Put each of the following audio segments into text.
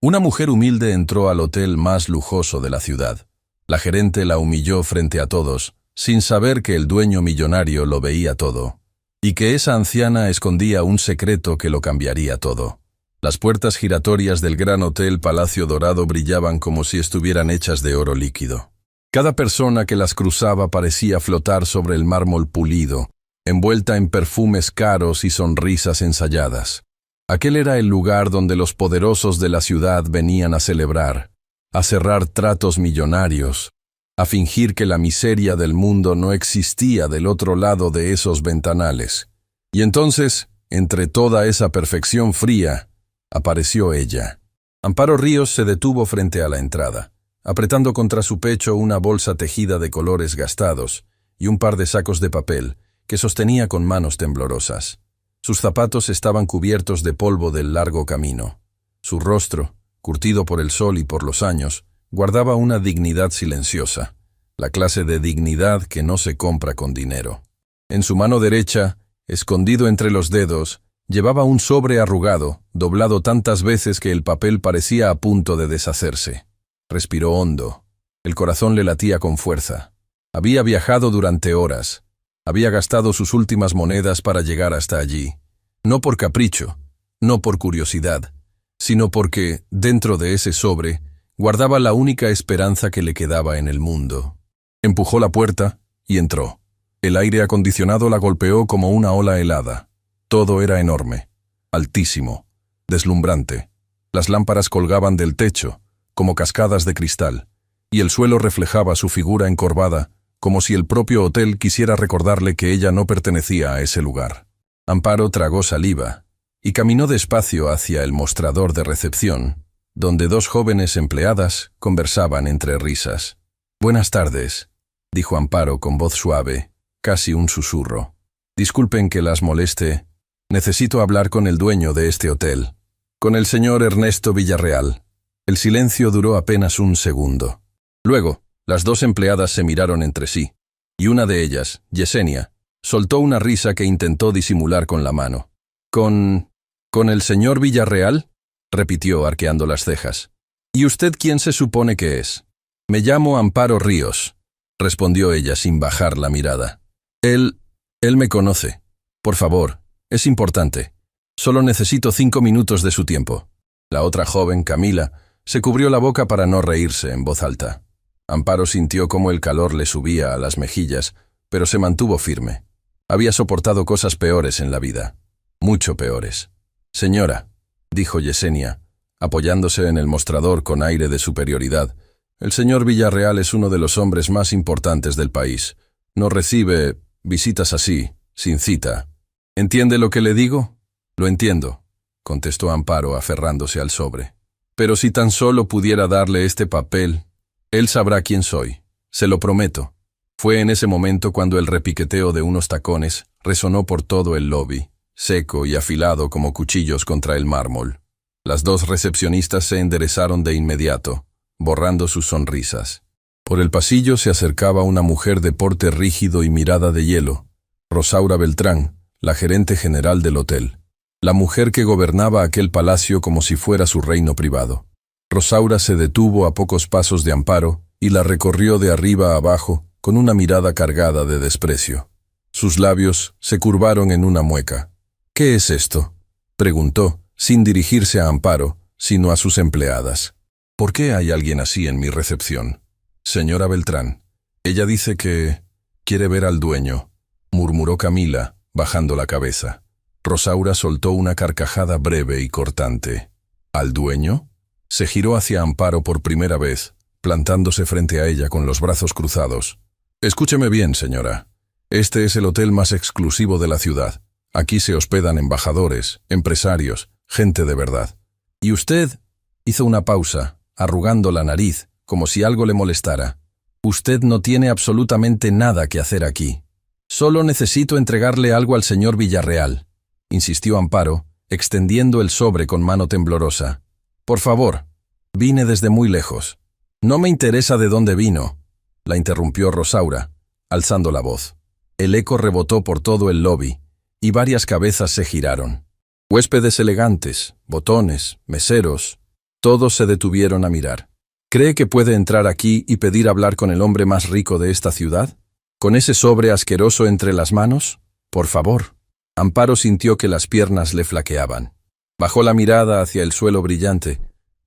Una mujer humilde entró al hotel más lujoso de la ciudad. La gerente la humilló frente a todos, sin saber que el dueño millonario lo veía todo, y que esa anciana escondía un secreto que lo cambiaría todo. Las puertas giratorias del gran hotel Palacio Dorado brillaban como si estuvieran hechas de oro líquido. Cada persona que las cruzaba parecía flotar sobre el mármol pulido, envuelta en perfumes caros y sonrisas ensayadas. Aquel era el lugar donde los poderosos de la ciudad venían a celebrar, a cerrar tratos millonarios, a fingir que la miseria del mundo no existía del otro lado de esos ventanales. Y entonces, entre toda esa perfección fría, apareció ella. Amparo Ríos se detuvo frente a la entrada, apretando contra su pecho una bolsa tejida de colores gastados y un par de sacos de papel que sostenía con manos temblorosas. Sus zapatos estaban cubiertos de polvo del largo camino. Su rostro, curtido por el sol y por los años, guardaba una dignidad silenciosa, la clase de dignidad que no se compra con dinero. En su mano derecha, escondido entre los dedos, llevaba un sobre arrugado, doblado tantas veces que el papel parecía a punto de deshacerse. Respiró hondo. El corazón le latía con fuerza. Había viajado durante horas. Había gastado sus últimas monedas para llegar hasta allí. No por capricho, no por curiosidad, sino porque, dentro de ese sobre, guardaba la única esperanza que le quedaba en el mundo. Empujó la puerta y entró. El aire acondicionado la golpeó como una ola helada. Todo era enorme, altísimo, deslumbrante. Las lámparas colgaban del techo, como cascadas de cristal, y el suelo reflejaba su figura encorvada, como si el propio hotel quisiera recordarle que ella no pertenecía a ese lugar. Amparo tragó saliva y caminó despacio hacia el mostrador de recepción, donde dos jóvenes empleadas conversaban entre risas. «Buenas tardes», dijo Amparo con voz suave, casi un susurro. «Disculpen que las moleste. Necesito hablar con el dueño de este hotel, con el señor Ernesto Villarreal». El silencio duró apenas un segundo. Luego, las dos empleadas se miraron entre sí, y una de ellas, Yesenia, soltó una risa que intentó disimular con la mano. ¿Con el señor Villarreal?», repitió arqueando las cejas. «¿Y usted quién se supone que es?». «Me llamo Amparo Ríos», respondió ella sin bajar la mirada. Él me conoce. Por favor, es importante. Solo necesito 5 minutos de su tiempo». La otra joven, Camila, se cubrió la boca para no reírse en voz alta. Amparo sintió cómo el calor le subía a las mejillas, pero se mantuvo firme. Había soportado cosas peores en la vida, mucho peores. «Señora», dijo Yesenia, apoyándose en el mostrador con aire de superioridad, «el señor Villarreal es uno de los hombres más importantes del país. No recibe visitas así, sin cita. ¿Entiende lo que le digo?». «Lo entiendo», contestó Amparo aferrándose al sobre. «Pero si tan solo pudiera darle este papel, él sabrá quién soy, se lo prometo». Fue en ese momento cuando el repiqueteo de unos tacones resonó por todo el lobby, seco y afilado como cuchillos contra el mármol. Las dos recepcionistas se enderezaron de inmediato, borrando sus sonrisas. Por el pasillo se acercaba una mujer de porte rígido y mirada de hielo, Rosaura Beltrán, la gerente general del hotel. La mujer que gobernaba aquel palacio como si fuera su reino privado. Rosaura se detuvo a pocos pasos de Amparo y la recorrió de arriba a abajo con una mirada cargada de desprecio. Sus labios se curvaron en una mueca. «¿Qué es esto?», preguntó, sin dirigirse a Amparo, sino a sus empleadas. «¿Por qué hay alguien así en mi recepción?». «Señora Beltrán, ella dice que quiere ver al dueño», murmuró Camila, bajando la cabeza. Rosaura soltó una carcajada breve y cortante. «¿Al dueño?». Se giró hacia Amparo por primera vez, plantándose frente a ella con los brazos cruzados. «Escúcheme bien, señora. Este es el hotel más exclusivo de la ciudad. Aquí se hospedan embajadores, empresarios, gente de verdad. Y usted…» hizo una pausa, arrugando la nariz, como si algo le molestara. «Usted no tiene absolutamente nada que hacer aquí. Solo necesito entregarle algo al señor Villarreal», insistió Amparo, extendiendo el sobre con mano temblorosa. «Por favor, vine desde muy lejos». «No me interesa de dónde vino», la interrumpió Rosaura, alzando la voz. El eco rebotó por todo el lobby, y varias cabezas se giraron. Huéspedes elegantes, botones, meseros. Todos se detuvieron a mirar. ¿Cree que puede entrar aquí y pedir hablar con el hombre más rico de esta ciudad? ¿Con ese sobre asqueroso entre las manos? Por favor. Amparo sintió que las piernas le flaqueaban. Bajó la mirada hacia el suelo brillante,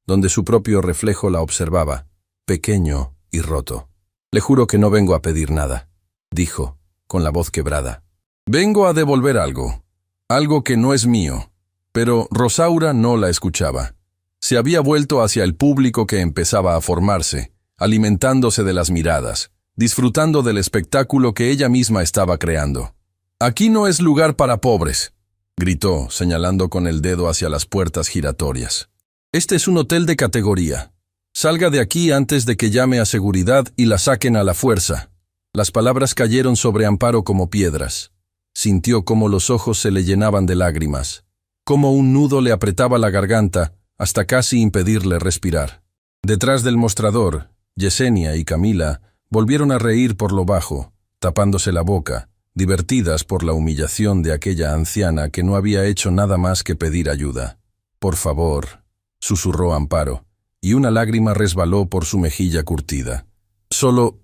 donde su propio reflejo la observaba, pequeño y roto. Le juro que no vengo a pedir nada, dijo, con la voz quebrada. Vengo a devolver algo que no es mío. Pero Rosaura no la escuchaba. Se había vuelto hacia el público que empezaba a formarse, alimentándose de las miradas, disfrutando del espectáculo que ella misma estaba creando. «Aquí no es lugar para pobres», gritó, señalando con el dedo hacia las puertas giratorias. «Este es un hotel de categoría. Salga de aquí antes de que llame a seguridad y la saquen a la fuerza». Las palabras cayeron sobre Amparo como piedras. Sintió cómo los ojos se le llenaban de lágrimas, cómo un nudo le apretaba la garganta hasta casi impedirle respirar. Detrás del mostrador, Yesenia y Camila volvieron a reír por lo bajo, tapándose la boca, divertidas por la humillación de aquella anciana que no había hecho nada más que pedir ayuda. «Por favor», susurró Amparo, y una lágrima resbaló por su mejilla curtida. Solo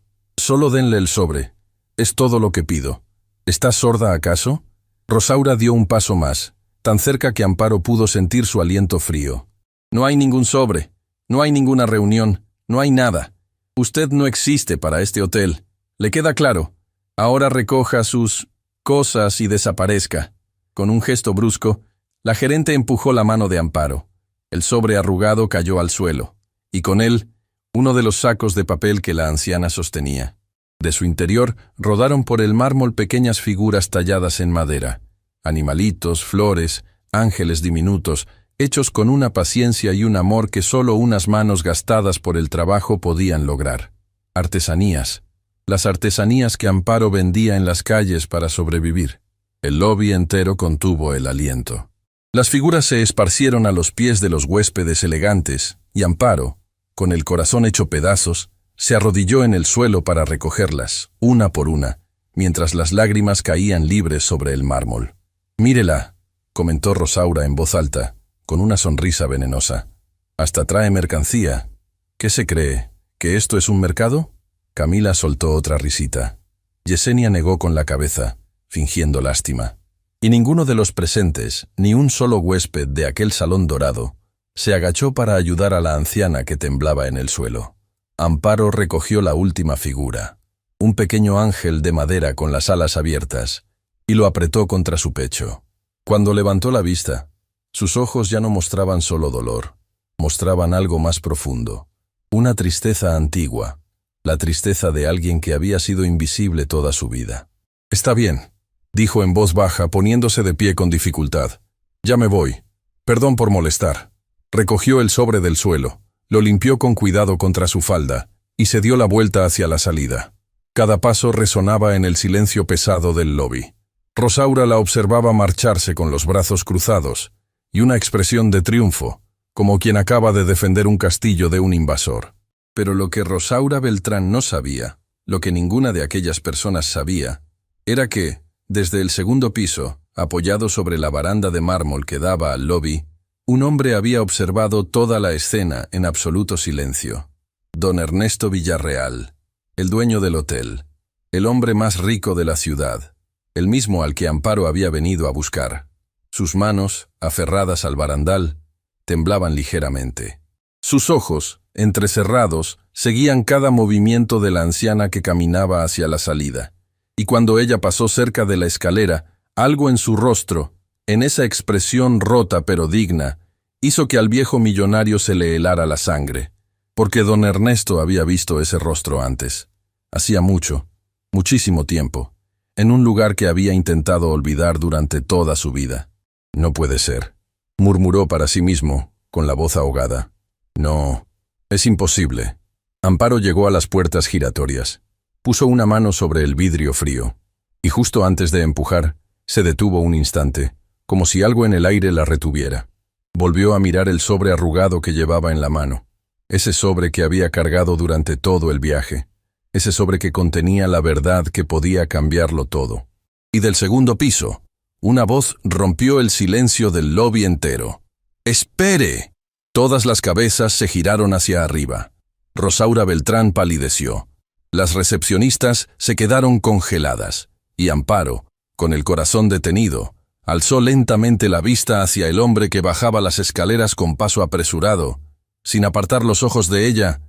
denle el sobre. Es todo lo que pido». «¿Estás sorda acaso?» Rosaura dio un paso más, tan cerca que Amparo pudo sentir su aliento frío. «No hay ningún sobre, no hay ninguna reunión, no hay nada. Usted no existe para este hotel. ¿Le queda claro? Ahora recoja sus cosas y desaparezca». Con un gesto brusco, la gerente empujó la mano de Amparo. El sobre arrugado cayó al suelo, y con él, uno de los sacos de papel que la anciana sostenía. De su interior rodaron por el mármol pequeñas figuras talladas en madera. Animalitos, flores, ángeles diminutos, hechos con una paciencia y un amor que solo unas manos gastadas por el trabajo podían lograr. Artesanías. Las artesanías que Amparo vendía en las calles para sobrevivir. El lobby entero contuvo el aliento. Las figuras se esparcieron a los pies de los huéspedes elegantes, y Amparo, con el corazón hecho pedazos, se arrodilló en el suelo para recogerlas, una por una, mientras las lágrimas caían libres sobre el mármol. «Mírela», comentó Rosaura en voz alta, con una sonrisa venenosa. «Hasta trae mercancía. ¿Qué se cree? ¿Que esto es un mercado?» Camila soltó otra risita. Yesenia negó con la cabeza, fingiendo lástima. Y ninguno de los presentes, ni un solo huésped de aquel salón dorado, se agachó para ayudar a la anciana que temblaba en el suelo. Amparo recogió la última figura, un pequeño ángel de madera con las alas abiertas, y lo apretó contra su pecho. Cuando levantó la vista, sus ojos ya no mostraban solo dolor, mostraban algo más profundo, una tristeza antigua, la tristeza de alguien que había sido invisible toda su vida. «Está bien», dijo en voz baja, poniéndose de pie con dificultad. «Ya me voy. Perdón por molestar». Recogió el sobre del suelo, lo limpió con cuidado contra su falda y se dio la vuelta hacia la salida. Cada paso resonaba en el silencio pesado del lobby. Rosaura la observaba marcharse con los brazos cruzados y una expresión de triunfo, como quien acaba de defender un castillo de un invasor. Pero lo que Rosaura Beltrán no sabía, lo que ninguna de aquellas personas sabía, era que, desde el segundo piso, apoyado sobre la baranda de mármol que daba al lobby, un hombre había observado toda la escena en absoluto silencio. Don Ernesto Villarreal, el dueño del hotel, el hombre más rico de la ciudad, el mismo al que Amparo había venido a buscar. Sus manos, aferradas al barandal, temblaban ligeramente. Sus ojos, entrecerrados, seguían cada movimiento de la anciana que caminaba hacia la salida, y cuando ella pasó cerca de la escalera, algo en su rostro, en esa expresión rota pero digna, hizo que al viejo millonario se le helara la sangre, porque don Ernesto había visto ese rostro antes. Hacía mucho, muchísimo tiempo, en un lugar que había intentado olvidar durante toda su vida. «No puede ser», murmuró para sí mismo, con la voz ahogada. «No, es imposible». Amparo llegó a las puertas giratorias. Puso una mano sobre el vidrio frío, y justo antes de empujar, se detuvo un instante, como si algo en el aire la retuviera. Volvió a mirar el sobre arrugado que llevaba en la mano, ese sobre que había cargado durante todo el viaje, ese sobre que contenía la verdad que podía cambiarlo todo. Y del segundo piso, una voz rompió el silencio del lobby entero. «¡Espere!». Todas las cabezas se giraron hacia arriba. Rosaura Beltrán palideció. Las recepcionistas se quedaron congeladas, y Amparo, con el corazón detenido, alzó lentamente la vista hacia el hombre que bajaba las escaleras con paso apresurado, sin apartar los ojos de ella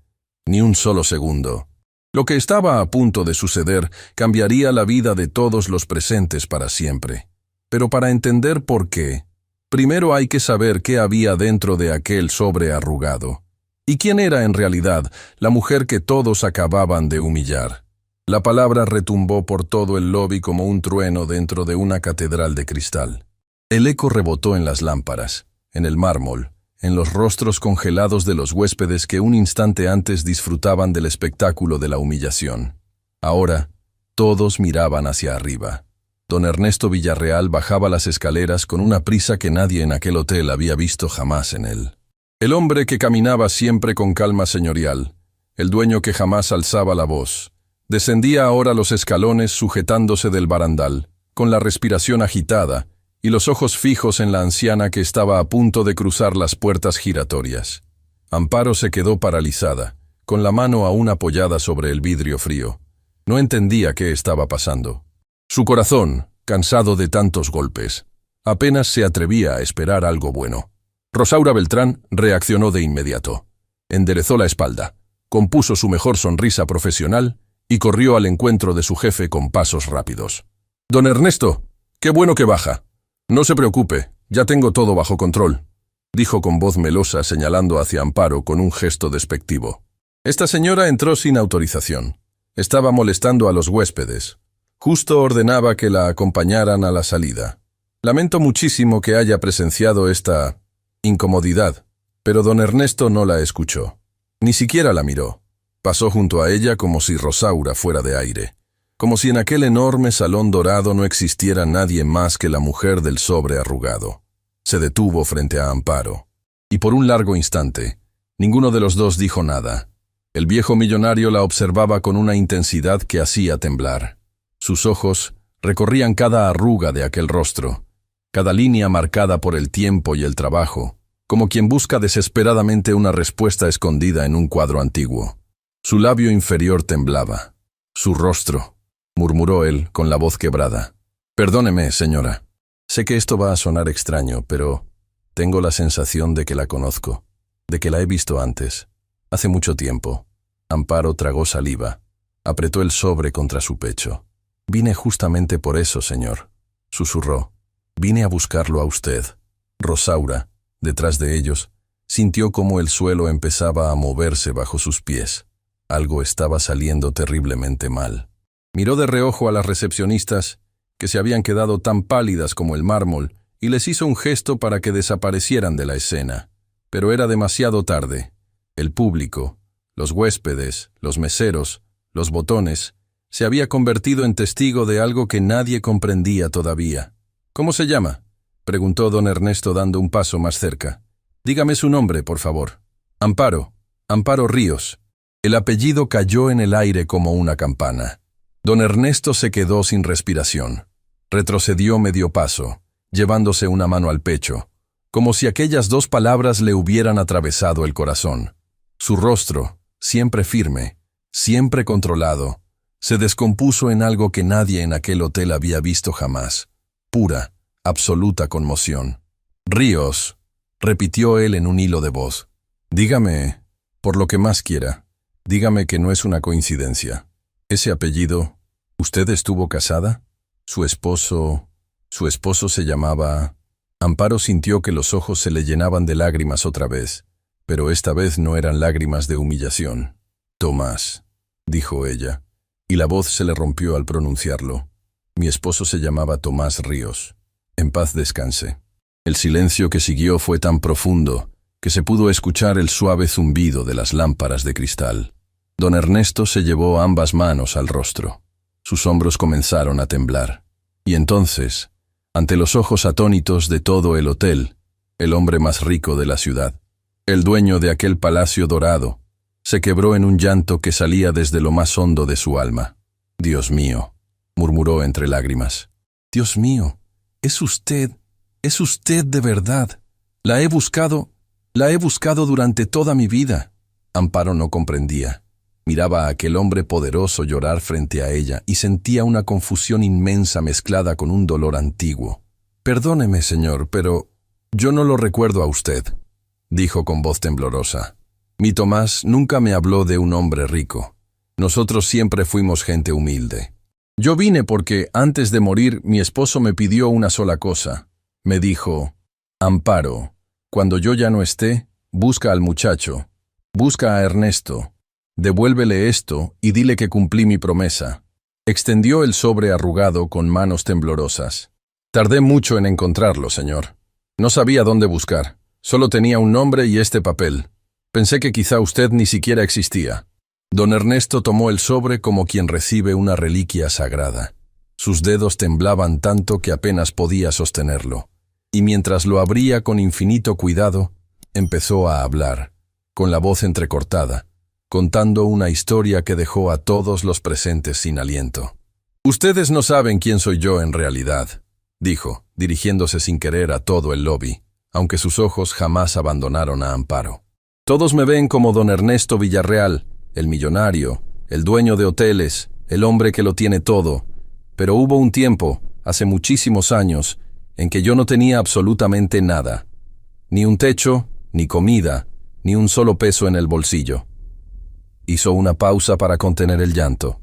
ni un solo segundo. Lo que estaba a punto de suceder cambiaría la vida de todos los presentes para siempre. Pero para entender por qué, primero hay que saber qué había dentro de aquel sobre arrugado. ¿Y quién era en realidad la mujer que todos acababan de humillar? La palabra retumbó por todo el lobby como un trueno dentro de una catedral de cristal. El eco rebotó en las lámparas, en el mármol, en los rostros congelados de los huéspedes que un instante antes disfrutaban del espectáculo de la humillación. Ahora, todos miraban hacia arriba. Don Ernesto Villarreal bajaba las escaleras con una prisa que nadie en aquel hotel había visto jamás en él. El hombre que caminaba siempre con calma señorial, el dueño que jamás alzaba la voz, descendía ahora los escalones sujetándose del barandal, con la respiración agitada y los ojos fijos en la anciana que estaba a punto de cruzar las puertas giratorias. Amparo se quedó paralizada, con la mano aún apoyada sobre el vidrio frío. No entendía qué estaba pasando. Su corazón, cansado de tantos golpes, apenas se atrevía a esperar algo bueno. Rosaura Beltrán reaccionó de inmediato. Enderezó la espalda, compuso su mejor sonrisa profesional y corrió al encuentro de su jefe con pasos rápidos. «Don Ernesto, qué bueno que baja. No se preocupe, ya tengo todo bajo control», dijo con voz melosa señalando hacia Amparo con un gesto despectivo. Esta señora entró sin autorización. Estaba molestando a los huéspedes. Justo ordenaba que la acompañaran a la salida. Lamento muchísimo que haya presenciado esta incomodidad, pero don Ernesto no la escuchó. Ni siquiera la miró. Pasó junto a ella como si Rosaura fuera de aire, como si en aquel enorme salón dorado no existiera nadie más que la mujer del sobre arrugado. Se detuvo frente a Amparo, y por un largo instante, ninguno de los dos dijo nada. El viejo millonario la observaba con una intensidad que hacía temblar. Sus ojos recorrían cada arruga de aquel rostro, cada línea marcada por el tiempo y el trabajo, como quien busca desesperadamente una respuesta escondida en un cuadro antiguo. Su labio inferior temblaba. «Su rostro», murmuró él con la voz quebrada. «Perdóneme, señora. Sé que esto va a sonar extraño, pero tengo la sensación de que la conozco, de que la he visto antes, hace mucho tiempo». Amparo tragó saliva, apretó el sobre contra su pecho. «Vine justamente por eso, señor», susurró. «Vine a buscarlo a usted». Rosaura, detrás de ellos, sintió cómo el suelo empezaba a moverse bajo sus pies. Algo estaba saliendo terriblemente mal. Miró de reojo a las recepcionistas, que se habían quedado tan pálidas como el mármol, y les hizo un gesto para que desaparecieran de la escena. Pero era demasiado tarde. El público, los huéspedes, los meseros, los botones, se había convertido en testigo de algo que nadie comprendía todavía. «¿Cómo se llama?», preguntó don Ernesto dando un paso más cerca. «Dígame su nombre, por favor». «Amparo. Amparo Ríos». El apellido cayó en el aire como una campana. Don Ernesto se quedó sin respiración. Retrocedió medio paso, llevándose una mano al pecho, como si aquellas dos palabras le hubieran atravesado el corazón. Su rostro, siempre firme, siempre controlado, se descompuso en algo que nadie en aquel hotel había visto jamás. Pura, absoluta conmoción. «Ríos», repitió él en un hilo de voz. «Dígame, por lo que más quiera, dígame que no es una coincidencia. Ese apellido, ¿usted estuvo casada? Su esposo se llamaba...». Amparo sintió que los ojos se le llenaban de lágrimas otra vez, pero esta vez no eran lágrimas de humillación. «Tomás», dijo ella, y la voz se le rompió al pronunciarlo. «Mi esposo se llamaba Tomás Ríos. En paz descanse». El silencio que siguió fue tan profundo que se pudo escuchar el suave zumbido de las lámparas de cristal. Don Ernesto se llevó ambas manos al rostro. Sus hombros comenzaron a temblar. Y entonces, ante los ojos atónitos de todo el hotel, el hombre más rico de la ciudad, el dueño de aquel palacio dorado, se quebró en un llanto que salía desde lo más hondo de su alma. «Dios mío», murmuró entre lágrimas. «Dios mío, es usted de verdad. La he buscado La he buscado durante toda mi vida. Amparo no comprendía. Miraba a aquel hombre poderoso llorar frente a ella y sentía una confusión inmensa mezclada con un dolor antiguo. «Perdóneme, señor, pero yo no lo recuerdo a usted», dijo con voz temblorosa. «Mi Tomás nunca me habló de un hombre rico. Nosotros siempre fuimos gente humilde. Yo vine porque, antes de morir, mi esposo me pidió una sola cosa. Me dijo, Amparo, cuando yo ya no esté, busca al muchacho, busca a Ernesto, devuélvele esto y dile que cumplí mi promesa». Extendió el sobre arrugado con manos temblorosas. «Tardé mucho en encontrarlo, señor. No sabía dónde buscar. Solo tenía un nombre y este papel. Pensé que quizá usted ni siquiera existía». Don Ernesto tomó el sobre como quien recibe una reliquia sagrada. Sus dedos temblaban tanto que apenas podía sostenerlo. Y mientras lo abría con infinito cuidado, empezó a hablar, con la voz entrecortada, contando una historia que dejó a todos los presentes sin aliento. «Ustedes no saben quién soy yo en realidad», dijo, dirigiéndose sin querer a todo el lobby, aunque sus ojos jamás abandonaron a Amparo. «Todos me ven como don Ernesto Villarreal, el millonario, el dueño de hoteles, el hombre que lo tiene todo. Pero hubo un tiempo, hace muchísimos años, en que yo no tenía absolutamente nada. Ni un techo, ni comida, ni un solo peso en el bolsillo». Hizo una pausa para contener el llanto.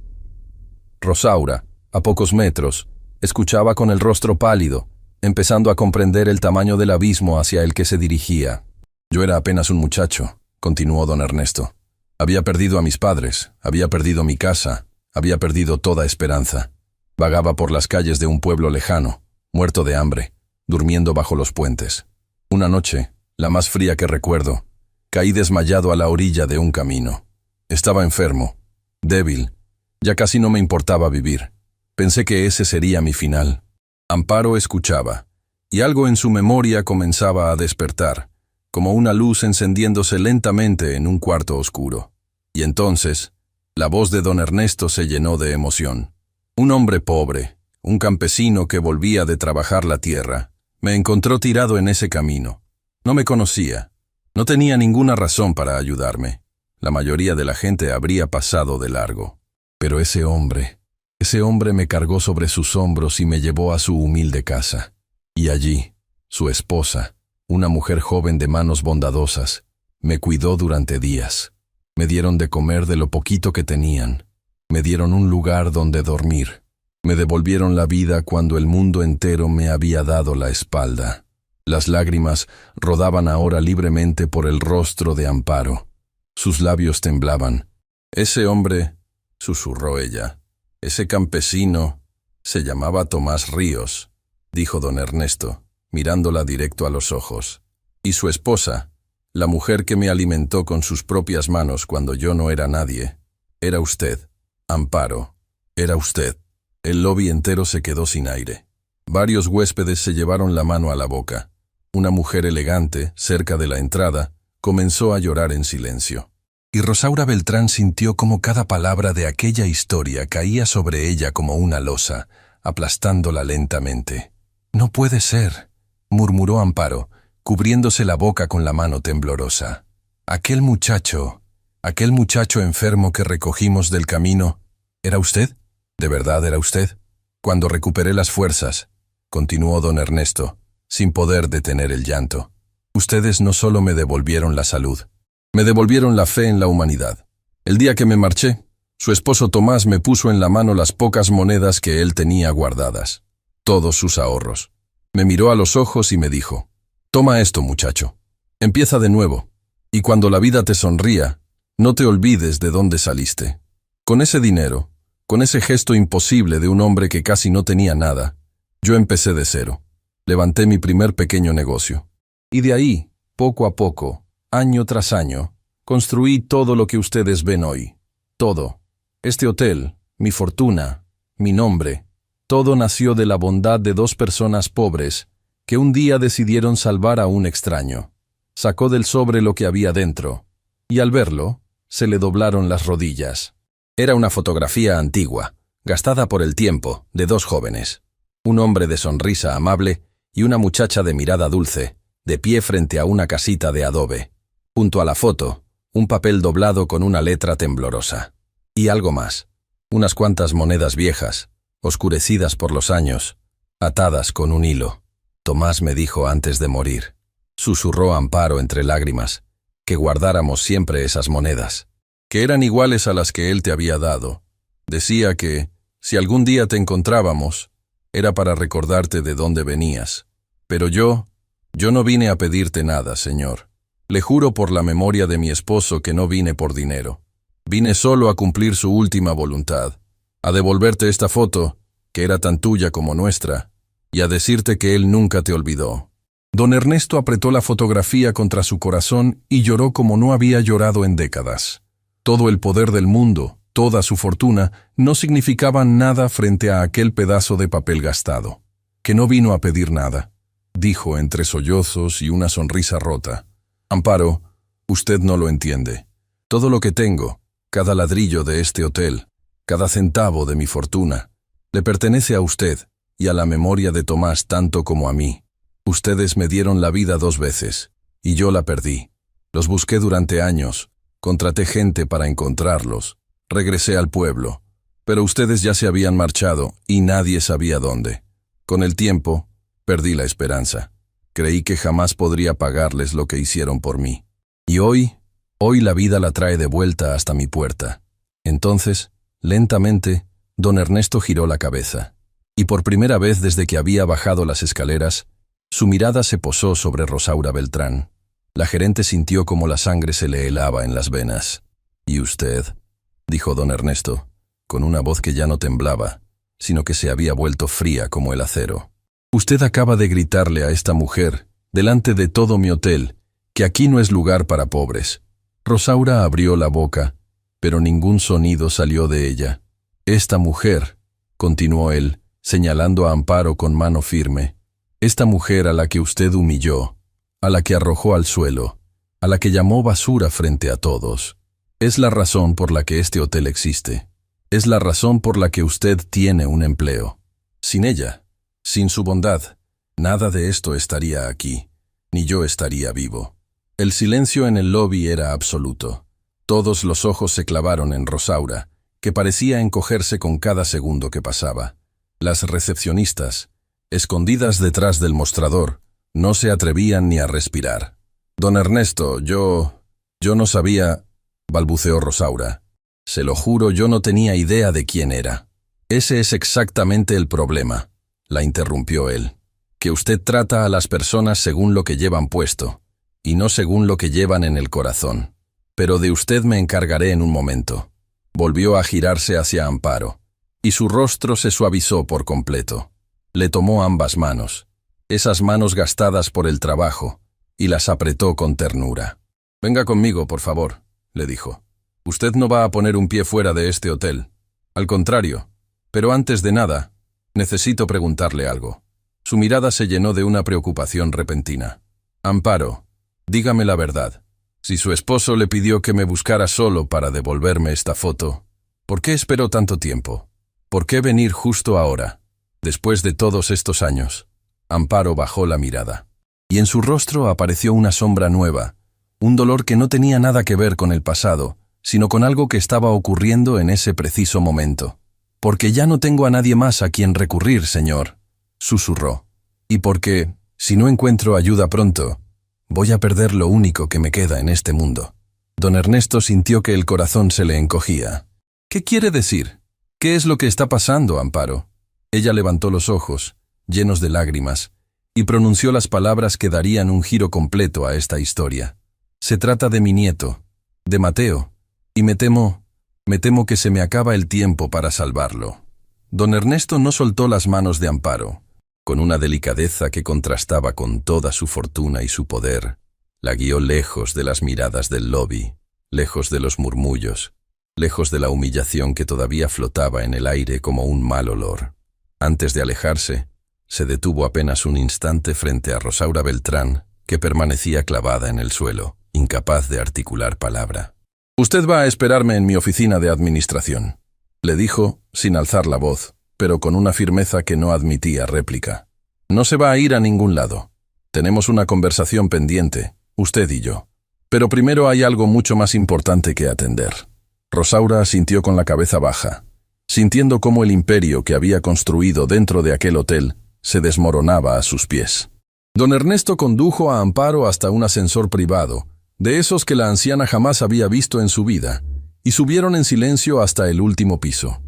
Rosaura, a pocos metros, escuchaba con el rostro pálido, empezando a comprender el tamaño del abismo hacia el que se dirigía. «Yo era apenas un muchacho», continuó don Ernesto. «Había perdido a mis padres, había perdido mi casa, había perdido toda esperanza. Vagaba por las calles de un pueblo lejano, muerto de hambre, durmiendo bajo los puentes. Una noche, la más fría que recuerdo, caí desmayado a la orilla de un camino. Estaba enfermo, débil, ya casi no me importaba vivir. Pensé que ese sería mi final». Amparo escuchaba, y algo en su memoria comenzaba a despertar, como una luz encendiéndose lentamente en un cuarto oscuro. Y entonces, la voz de don Ernesto se llenó de emoción. «Un hombre pobre, un campesino que volvía de trabajar la tierra, me encontró tirado en ese camino. No me conocía, no tenía ninguna razón para ayudarme. La mayoría de la gente habría pasado de largo. Pero ese hombre me cargó sobre sus hombros y me llevó a su humilde casa. Y allí, su esposa, una mujer joven de manos bondadosas, me cuidó durante días. Me dieron de comer de lo poquito que tenían. Me dieron un lugar donde dormir. Me devolvieron la vida cuando el mundo entero me había dado la espalda». Las lágrimas rodaban ahora libremente por el rostro de Amparo. Sus labios temblaban. «Ese hombre», susurró ella, «ese campesino, se llamaba Tomás Ríos», dijo don Ernesto, mirándola directo a los ojos. «Y su esposa, la mujer que me alimentó con sus propias manos cuando yo no era nadie, era usted, Amparo, era usted». El lobby entero se quedó sin aire. Varios huéspedes se llevaron la mano a la boca. Una mujer elegante, cerca de la entrada, comenzó a llorar en silencio. Y Rosaura Beltrán sintió como cada palabra de aquella historia caía sobre ella como una losa, aplastándola lentamente. «No puede ser», murmuró Amparo, cubriéndose la boca con la mano temblorosa. Aquel muchacho enfermo que recogimos del camino, ¿era usted? ¿De verdad era usted? Cuando recuperé las fuerzas», continuó don Ernesto, sin poder detener el llanto, «ustedes no solo me devolvieron la salud, me devolvieron la fe en la humanidad. El día que me marché, su esposo Tomás me puso en la mano las pocas monedas que él tenía guardadas, todos sus ahorros. Me miró a los ojos y me dijo, «Toma esto, muchacho. Empieza de nuevo, y cuando la vida te sonría, no te olvides de dónde saliste». Con ese dinero, con ese gesto imposible de un hombre que casi no tenía nada, yo empecé de cero. Levanté mi primer pequeño negocio. Y de ahí, poco a poco, año tras año, construí todo lo que ustedes ven hoy. Todo. Este hotel, mi fortuna, mi nombre, todo nació de la bondad de dos personas pobres que un día decidieron salvar a un extraño. Sacó del sobre lo que había dentro, y al verlo, se le doblaron las rodillas. Era una fotografía antigua, gastada por el tiempo, de dos jóvenes. Un hombre de sonrisa amable y una muchacha de mirada dulce, de pie frente a una casita de adobe. Junto a la foto, un papel doblado con una letra temblorosa. Y algo más. Unas cuantas monedas viejas, oscurecidas por los años, atadas con un hilo. Tomás me dijo antes de morir, susurró Amparo entre lágrimas, que guardáramos siempre esas monedas, que eran iguales a las que él te había dado. Decía que, si algún día te encontrábamos, era para recordarte de dónde venías. Pero yo no vine a pedirte nada, señor. Le juro por la memoria de mi esposo que no vine por dinero. Vine solo a cumplir su última voluntad, a devolverte esta foto, que era tan tuya como nuestra, y a decirte que él nunca te olvidó. Don Ernesto apretó la fotografía contra su corazón y lloró como no había llorado en décadas. Todo el poder del mundo, toda su fortuna, no significaban nada frente a aquel pedazo de papel gastado. Que no vino a pedir nada, dijo entre sollozos y una sonrisa rota. Amparo, usted no lo entiende. Todo lo que tengo, cada ladrillo de este hotel, cada centavo de mi fortuna, le pertenece a usted y a la memoria de Tomás tanto como a mí. Ustedes me dieron la vida 2 veces, y yo la perdí. Los busqué durante años, contraté gente para encontrarlos, regresé al pueblo, pero ustedes ya se habían marchado y nadie sabía dónde. Con el tiempo, perdí la esperanza. Creí que jamás podría pagarles lo que hicieron por mí. Y hoy la vida la trae de vuelta hasta mi puerta. Entonces, lentamente, don Ernesto giró la cabeza, y por primera vez desde que había bajado las escaleras, su mirada se posó sobre Rosaura Beltrán. La gerente sintió como la sangre se le helaba en las venas. «¿Y usted?», dijo don Ernesto, con una voz que ya no temblaba, sino que se había vuelto fría como el acero. «Usted acaba de gritarle a esta mujer, delante de todo mi hotel, que aquí no es lugar para pobres». Rosaura abrió la boca, pero ningún sonido salió de ella. «Esta mujer», continuó él, señalando a Amparo con mano firme, «esta mujer a la que usted humilló, a la que arrojó al suelo, a la que llamó basura frente a todos, es la razón por la que este hotel existe. Es la razón por la que usted tiene un empleo. Sin ella, sin su bondad, nada de esto estaría aquí, ni yo estaría vivo». El silencio en el lobby era absoluto. Todos los ojos se clavaron en Rosaura, que parecía encogerse con cada segundo que pasaba. Las recepcionistas, escondidas detrás del mostrador, no se atrevían ni a respirar. «Don Ernesto, yo no sabía», balbuceó Rosaura. «Se lo juro, yo no tenía idea de quién era». «Ese es exactamente el problema», la interrumpió él. «Que usted trata a las personas según lo que llevan puesto, y no según lo que llevan en el corazón. Pero de usted me encargaré en un momento». Volvió a girarse hacia Amparo, y su rostro se suavizó por completo. Le tomó ambas manos, esas manos gastadas por el trabajo, y las apretó con ternura. «Venga conmigo, por favor», le dijo. «Usted no va a poner un pie fuera de este hotel. Al contrario. Pero antes de nada, necesito preguntarle algo». Su mirada se llenó de una preocupación repentina. «Amparo, dígame la verdad. Si su esposo le pidió que me buscara solo para devolverme esta foto, ¿por qué esperó tanto tiempo? ¿Por qué venir justo ahora, después de todos estos años?» Amparo bajó la mirada, y en su rostro apareció una sombra nueva, un dolor que no tenía nada que ver con el pasado, sino con algo que estaba ocurriendo en ese preciso momento. «Porque ya no tengo a nadie más a quien recurrir, señor», susurró. «Y porque, si no encuentro ayuda pronto, voy a perder lo único que me queda en este mundo». Don Ernesto sintió que el corazón se le encogía. «¿Qué quiere decir? ¿Qué es lo que está pasando, Amparo?». Ella levantó los ojos, llenos de lágrimas, y pronunció las palabras que darían un giro completo a esta historia. «Se trata de mi nieto, de Mateo, y me temo que se me acaba el tiempo para salvarlo». Don Ernesto no soltó las manos de Amparo. Con una delicadeza que contrastaba con toda su fortuna y su poder, la guió lejos de las miradas del lobby, lejos de los murmullos, lejos de la humillación que todavía flotaba en el aire como un mal olor. Antes de alejarse, se detuvo apenas un instante frente a Rosaura Beltrán, que permanecía clavada en el suelo, incapaz de articular palabra. «Usted va a esperarme en mi oficina de administración», le dijo, sin alzar la voz, pero con una firmeza que no admitía réplica. «No se va a ir a ningún lado. Tenemos una conversación pendiente, usted y yo. Pero primero hay algo mucho más importante que atender. Rosaura asintió con la cabeza baja, sintiendo cómo el imperio que había construido dentro de aquel hotel se desmoronaba a sus pies. Don Ernesto condujo a Amparo hasta un ascensor privado, de esos que la anciana jamás había visto en su vida, y subieron en silencio hasta el último piso.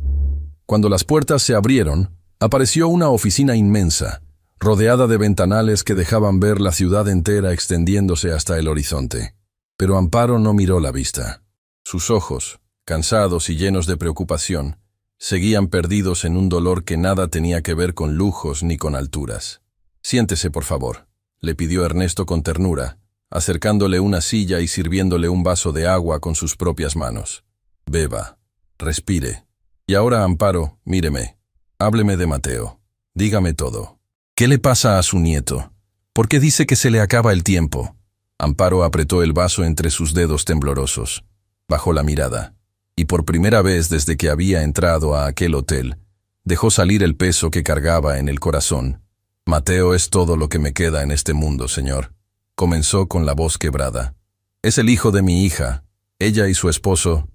Cuando las puertas se abrieron, apareció una oficina inmensa, rodeada de ventanales que dejaban ver la ciudad entera extendiéndose hasta el horizonte. Pero Amparo no miró la vista. Sus ojos, cansados y llenos de preocupación, seguían perdidos en un dolor que nada tenía que ver con lujos ni con alturas. «Siéntese, por favor», le pidió Ernesto con ternura, acercándole una silla y sirviéndole un vaso de agua con sus propias manos. «Beba, respire. Y ahora, Amparo, míreme. Hábleme de Mateo. Dígame todo. ¿Qué le pasa a su nieto? ¿Por qué dice que se le acaba el tiempo?» Amparo apretó el vaso entre sus dedos temblorosos. Bajó la mirada, y por primera vez desde que había entrado a aquel hotel, dejó salir el peso que cargaba en el corazón. «Mateo es todo lo que me queda en este mundo, señor», comenzó con la voz quebrada. «Es el hijo de mi hija. Ella y su esposo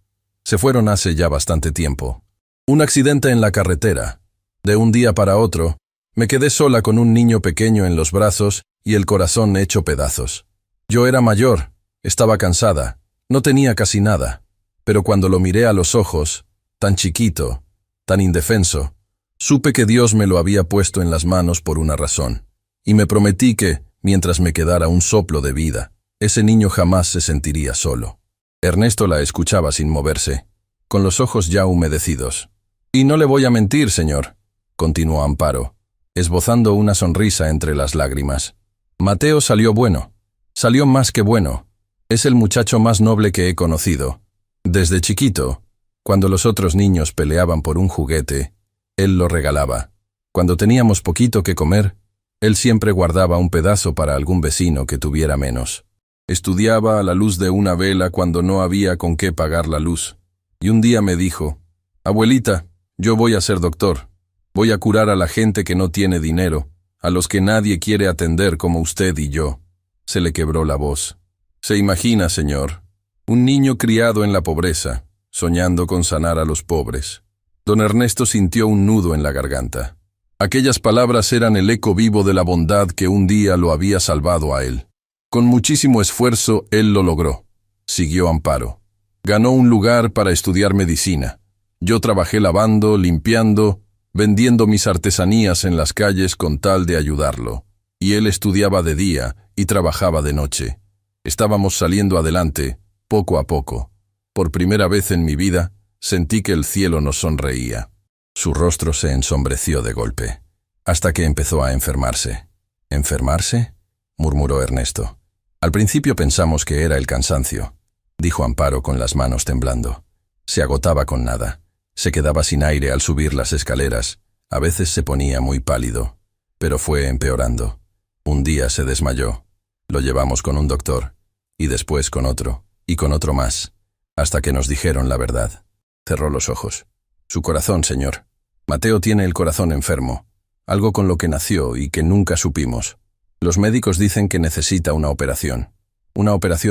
se fueron hace ya bastante tiempo. Un accidente en la carretera. De un día para otro, me quedé sola con un niño pequeño en los brazos y el corazón hecho pedazos. Yo era mayor, estaba cansada, no tenía casi nada, pero cuando lo miré a los ojos, tan chiquito, tan indefenso, supe que Dios me lo había puesto en las manos por una razón, y me prometí que, mientras me quedara un soplo de vida, ese niño jamás se sentiría solo». Ernesto la escuchaba sin moverse, con los ojos ya humedecidos. «Y no le voy a mentir, señor», continuó Amparo, esbozando una sonrisa entre las lágrimas. «Mateo salió bueno. Salió más que bueno. Es el muchacho más noble que he conocido. Desde chiquito, cuando los otros niños peleaban por un juguete, él lo regalaba. Cuando teníamos poquito que comer, él siempre guardaba un pedazo para algún vecino que tuviera menos. Estudiaba a la luz de una vela cuando no había con qué pagar la luz. Y un día me dijo: «Abuelita, yo voy a ser doctor. Voy a curar a la gente que no tiene dinero, a los que nadie quiere atender como usted y yo». Se le quebró la voz. «Se imagina, señor, un niño criado en la pobreza, soñando con sanar a los pobres». Don Ernesto sintió un nudo en la garganta. Aquellas palabras eran el eco vivo de la bondad que un día lo había salvado a él. Con muchísimo esfuerzo, él lo logró. Siguió Amparo. Ganó un lugar para estudiar medicina. Yo trabajé lavando, limpiando, vendiendo mis artesanías en las calles con tal de ayudarlo. Y él estudiaba de día y trabajaba de noche. Estábamos saliendo adelante, poco a poco. Por primera vez en mi vida, sentí que el cielo nos sonreía. Su rostro se ensombreció de golpe, hasta que empezó a enfermarse. «¿Enfermarse?», murmuró Ernesto. «Al principio pensamos que era el cansancio», dijo Amparo con las manos temblando. Se agotaba con nada. Se quedaba sin aire al subir las escaleras. A veces se ponía muy pálido. Pero fue empeorando. Un día se desmayó. Lo llevamos con un doctor, y después con otro, y con otro más, hasta que nos dijeron la verdad. Cerró los ojos. «Su corazón, señor. Mateo tiene el corazón enfermo, algo con lo que nació y que nunca supimos. Los médicos dicen que necesita una operación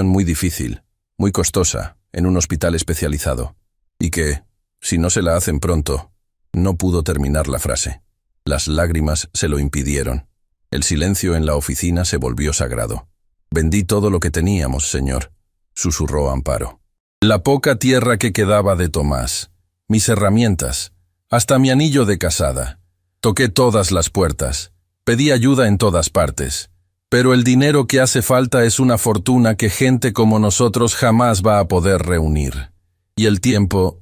muy difícil, muy costosa, en un hospital especializado, y que, si no se la hacen pronto». No pudo terminar la frase. Las lágrimas se lo impidieron. El silencio en la oficina se volvió sagrado. «Vendí todo lo que teníamos, señor», susurró Amparo. «La poca tierra que quedaba de Tomás, mis herramientas, hasta mi anillo de casada. Toqué todas las puertas, pedí ayuda en todas partes. Pero el dinero que hace falta es una fortuna que gente como nosotros jamás va a poder reunir. Y el tiempo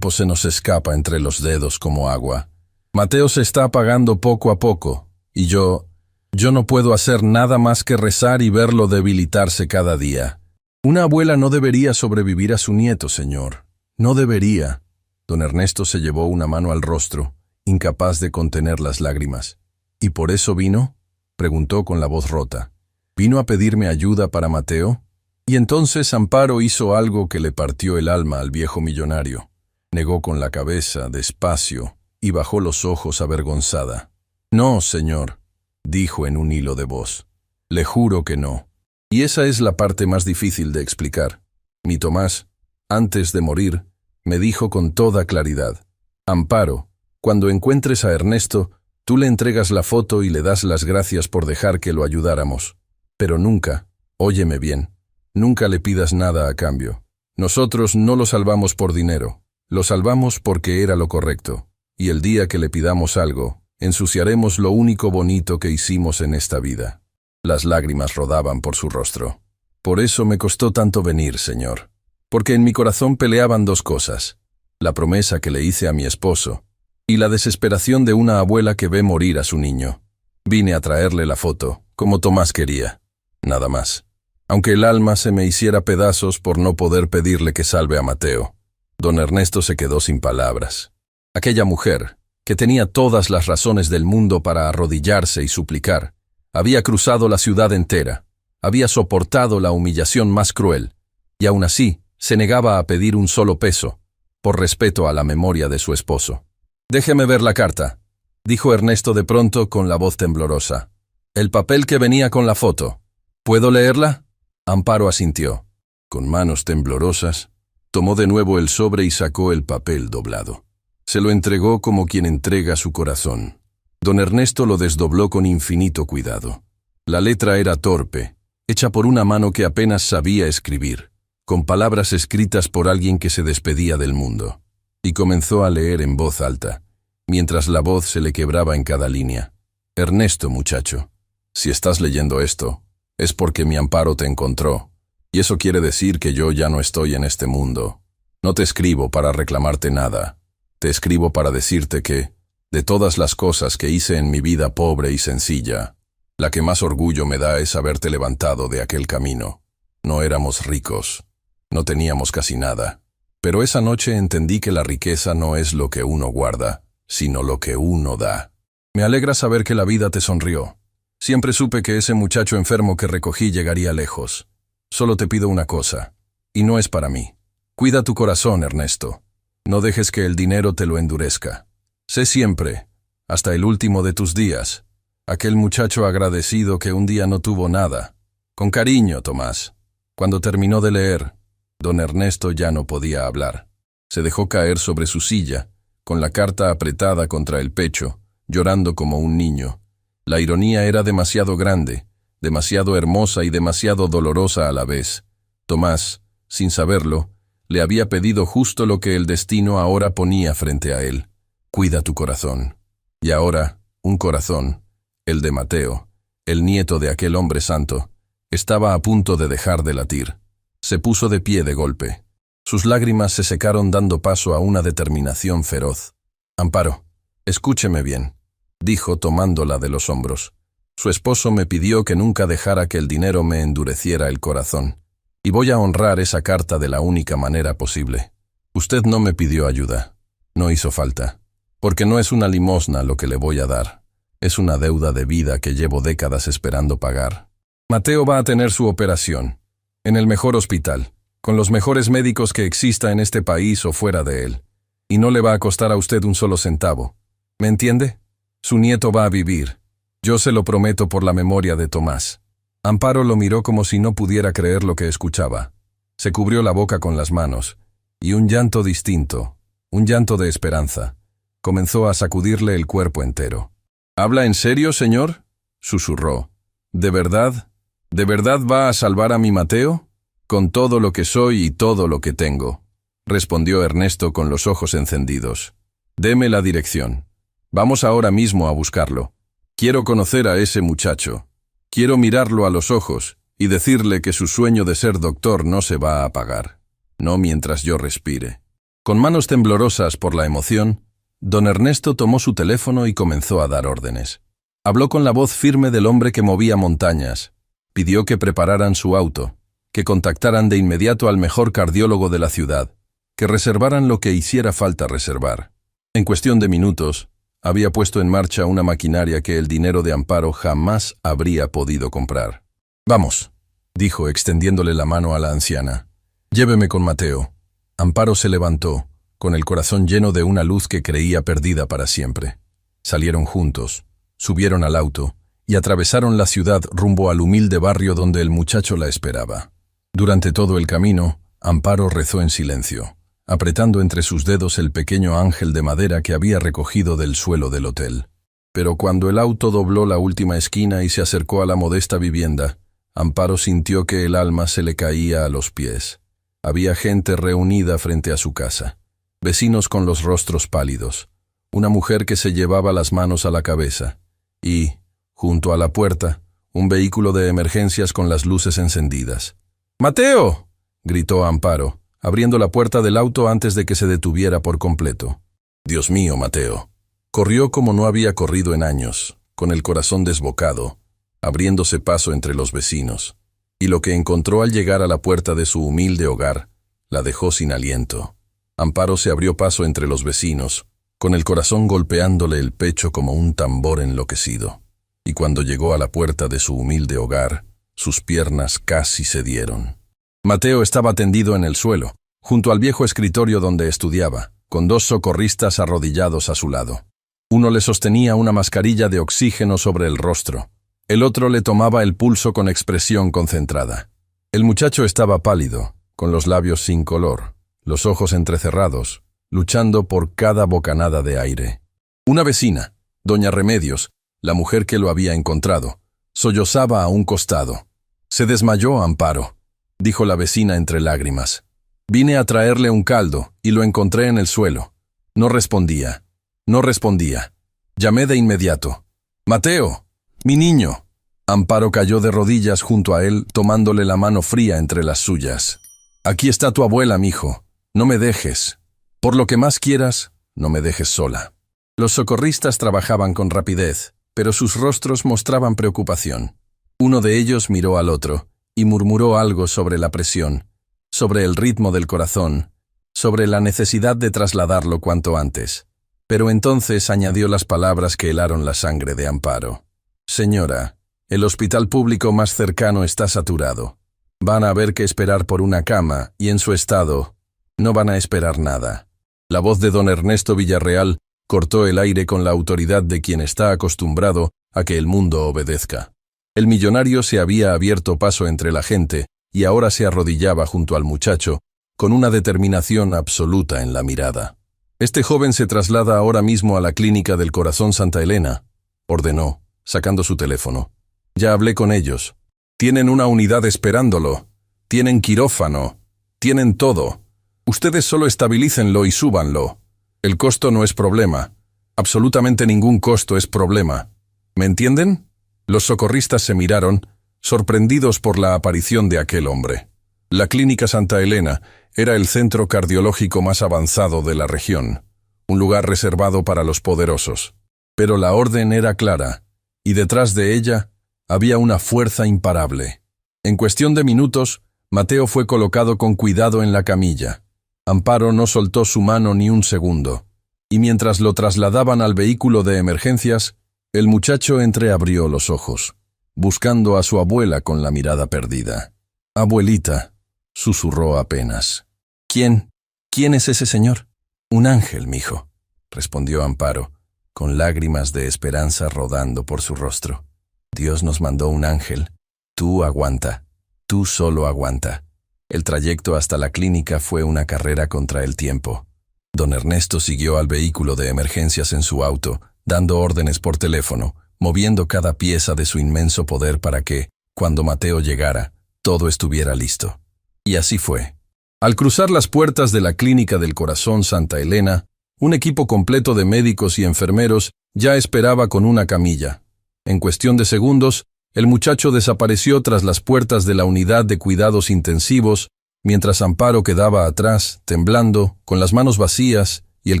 se nos escapa entre los dedos como agua. Mateo se está apagando poco a poco, y yo no puedo hacer nada más que rezar y verlo debilitarse cada día. Una abuela no debería sobrevivir a su nieto, señor. No debería». Don Ernesto se llevó una mano al rostro, incapaz de contener las lágrimas. «¿Y por eso vino?», preguntó con la voz rota. «¿Vino a pedirme ayuda para Mateo?». Y entonces Amparo hizo algo que le partió el alma al viejo millonario. Negó con la cabeza, despacio, y bajó los ojos avergonzada. «No, señor», dijo en un hilo de voz. Le juro que no. Y esa es la parte más difícil de explicar. Mi Tomás, antes de morir, me dijo con toda claridad: Amparo, cuando encuentres a Ernesto, tú le entregas la foto y le das las gracias por dejar que lo ayudáramos. Pero nunca, óyeme bien, nunca le pidas nada a cambio. Nosotros no lo salvamos por dinero, lo salvamos porque era lo correcto. Y el día que le pidamos algo, ensuciaremos lo único bonito que hicimos en esta vida. Las lágrimas rodaban por su rostro. Por eso me costó tanto venir, señor. Porque en mi corazón peleaban dos cosas: la promesa que le hice a mi esposo y la desesperación de una abuela que ve morir a su niño. Vine a traerle la foto, como Tomás quería. Nada más. Aunque el alma se me hiciera pedazos por no poder pedirle que salve a Mateo. Don Ernesto se quedó sin palabras. Aquella mujer, que tenía todas las razones del mundo para arrodillarse y suplicar, había cruzado la ciudad entera, había soportado la humillación más cruel, y aún así se negaba a pedir un solo peso, por respeto a la memoria de su esposo. «Déjeme ver la carta», dijo Ernesto de pronto con la voz temblorosa. «El papel que venía con la foto. ¿Puedo leerla?» Amparo asintió. Con manos temblorosas, tomó de nuevo el sobre y sacó el papel doblado. Se lo entregó como quien entrega su corazón. Don Ernesto lo desdobló con infinito cuidado. La letra era torpe, hecha por una mano que apenas sabía escribir, con palabras escritas por alguien que se despedía del mundo. Y comenzó a leer en voz alta, mientras la voz se le quebraba en cada línea. «Ernesto, muchacho, si estás leyendo esto, es porque mi Amparo te encontró, y eso quiere decir que yo ya no estoy en este mundo. No te escribo para reclamarte nada, te escribo para decirte que, de todas las cosas que hice en mi vida pobre y sencilla, la que más orgullo me da es haberte levantado de aquel camino. No éramos ricos, no teníamos casi nada, pero esa noche entendí que la riqueza no es lo que uno guarda, sino lo que uno da. Me alegra saber que la vida te sonrió. Siempre supe que ese muchacho enfermo que recogí llegaría lejos. Solo te pido una cosa, y no es para mí. Cuida tu corazón, Ernesto. No dejes que el dinero te lo endurezca. Sé siempre, hasta el último de tus días, aquel muchacho agradecido que un día no tuvo nada. Con cariño, Tomás». Cuando terminó de leer, don Ernesto ya no podía hablar. Se dejó caer sobre su silla, con la carta apretada contra el pecho, llorando como un niño. La ironía era demasiado grande, demasiado hermosa y demasiado dolorosa a la vez. Tomás, sin saberlo, le había pedido justo lo que el destino ahora ponía frente a él. Cuida tu corazón. Y ahora, un corazón, el de Mateo, el nieto de aquel hombre santo, estaba a punto de dejar de latir. Se puso de pie de golpe. Sus lágrimas se secaron dando paso a una determinación feroz. «Amparo, escúcheme bien», dijo tomándola de los hombros. «Su esposo me pidió que nunca dejara que el dinero me endureciera el corazón, y voy a honrar esa carta de la única manera posible. Usted no me pidió ayuda, no hizo falta, porque no es una limosna lo que le voy a dar, es una deuda de vida que llevo décadas esperando pagar. Mateo va a tener su operación, en el mejor hospital, con los mejores médicos que exista en este país o fuera de él, y no le va a costar a usted un solo centavo. ¿Me entiende? Su nieto va a vivir. Yo se lo prometo por la memoria de Tomás». Amparo lo miró como si no pudiera creer lo que escuchaba. Se cubrió la boca con las manos, y un llanto distinto, un llanto de esperanza, comenzó a sacudirle el cuerpo entero. «¿Habla en serio, señor?», susurró. «¿De verdad? ¿De verdad va a salvar a mi Mateo?» «Con todo lo que soy y todo lo que tengo», respondió Ernesto con los ojos encendidos. «Deme la dirección. Vamos ahora mismo a buscarlo. Quiero conocer a ese muchacho. Quiero mirarlo a los ojos y decirle que su sueño de ser doctor no se va a apagar. No mientras yo respire». Con manos temblorosas por la emoción, don Ernesto tomó su teléfono y comenzó a dar órdenes. Habló con la voz firme del hombre que movía montañas. Pidió que prepararan su auto, que contactaran de inmediato al mejor cardiólogo de la ciudad, que reservaran lo que hiciera falta reservar. En cuestión de minutos, había puesto en marcha una maquinaria que el dinero de Amparo jamás habría podido comprar. «Vamos», dijo extendiéndole la mano a la anciana. «Lléveme con Mateo». Amparo se levantó, con el corazón lleno de una luz que creía perdida para siempre. Salieron juntos, subieron al auto, y atravesaron la ciudad rumbo al humilde barrio donde el muchacho la esperaba. Durante todo el camino, Amparo rezó en silencio, apretando entre sus dedos el pequeño ángel de madera que había recogido del suelo del hotel. Pero cuando el auto dobló la última esquina y se acercó a la modesta vivienda, Amparo sintió que el alma se le caía a los pies. Había gente reunida frente a su casa, vecinos con los rostros pálidos, una mujer que se llevaba las manos a la cabeza, y, junto a la puerta, un vehículo de emergencias con las luces encendidas. ¡Mateo!, gritó Amparo, abriendo la puerta del auto antes de que se detuviera por completo. Dios mío, Mateo. Corrió como no había corrido en años, con el corazón desbocado, abriéndose paso entre los vecinos, y lo que encontró al llegar a la puerta de su humilde hogar la dejó sin aliento. Amparo se abrió paso entre los vecinos, con el corazón golpeándole el pecho como un tambor enloquecido, y cuando llegó a la puerta de su humilde hogar, sus piernas casi cedieron. Mateo estaba tendido en el suelo, junto al viejo escritorio donde estudiaba, con 2 socorristas arrodillados a su lado. Uno le sostenía una mascarilla de oxígeno sobre el rostro. El otro le tomaba el pulso con expresión concentrada. El muchacho estaba pálido, con los labios sin color, los ojos entrecerrados, luchando por cada bocanada de aire. Una vecina, doña Remedios, la mujer que lo había encontrado, sollozaba a un costado. «Se desmayó, Amparo», dijo la vecina entre lágrimas. «Vine a traerle un caldo y lo encontré en el suelo. No respondía. No respondía. Llamé de inmediato. ¡Mateo! ¡Mi niño!». Amparo cayó de rodillas junto a él, tomándole la mano fría entre las suyas. «Aquí está tu abuela, mijo. No me dejes. Por lo que más quieras, no me dejes sola». Los socorristas trabajaban con rapidez, pero sus rostros mostraban preocupación. Uno de ellos miró al otro y murmuró algo sobre la presión, sobre el ritmo del corazón, sobre la necesidad de trasladarlo cuanto antes. Pero entonces añadió las palabras que helaron la sangre de Amparo. «Señora, el hospital público más cercano está saturado. Van a haber que esperar por una cama y en su estado no van a esperar nada». La voz de don Ernesto Villarreal cortó el aire con la autoridad de quien está acostumbrado a que el mundo obedezca. El millonario se había abierto paso entre la gente y ahora se arrodillaba junto al muchacho, con una determinación absoluta en la mirada. «Este joven se traslada ahora mismo a la clínica del Corazón Santa Elena», ordenó, sacando su teléfono. «Ya hablé con ellos. Tienen una unidad esperándolo. Tienen quirófano. Tienen todo. Ustedes solo estabilícenlo y súbanlo. El costo no es problema. Absolutamente ningún costo es problema. ¿Me entienden?». Los socorristas se miraron, sorprendidos por la aparición de aquel hombre. La Clínica Santa Elena era el centro cardiológico más avanzado de la región, un lugar reservado para los poderosos. Pero la orden era clara, y detrás de ella había una fuerza imparable. En cuestión de minutos, Mateo fue colocado con cuidado en la camilla. Amparo no soltó su mano ni un segundo, y mientras lo trasladaban al vehículo de emergencias, el muchacho entreabrió los ojos, buscando a su abuela con la mirada perdida. «Abuelita», susurró apenas. «¿Quién? ¿Quién es ese señor?» «Un ángel, mijo», respondió Amparo, con lágrimas de esperanza rodando por su rostro. «Dios nos mandó un ángel. Tú aguanta. Tú solo aguanta». El trayecto hasta la clínica fue una carrera contra el tiempo. Don Ernesto siguió al vehículo de emergencias en su auto, dando órdenes por teléfono, moviendo cada pieza de su inmenso poder para que, cuando Mateo llegara, todo estuviera listo. Y así fue. Al cruzar las puertas de la Clínica del Corazón Santa Elena, un equipo completo de médicos y enfermeros ya esperaba con una camilla. En cuestión de segundos, el muchacho desapareció tras las puertas de la unidad de cuidados intensivos, mientras Amparo quedaba atrás, temblando, con las manos vacías y el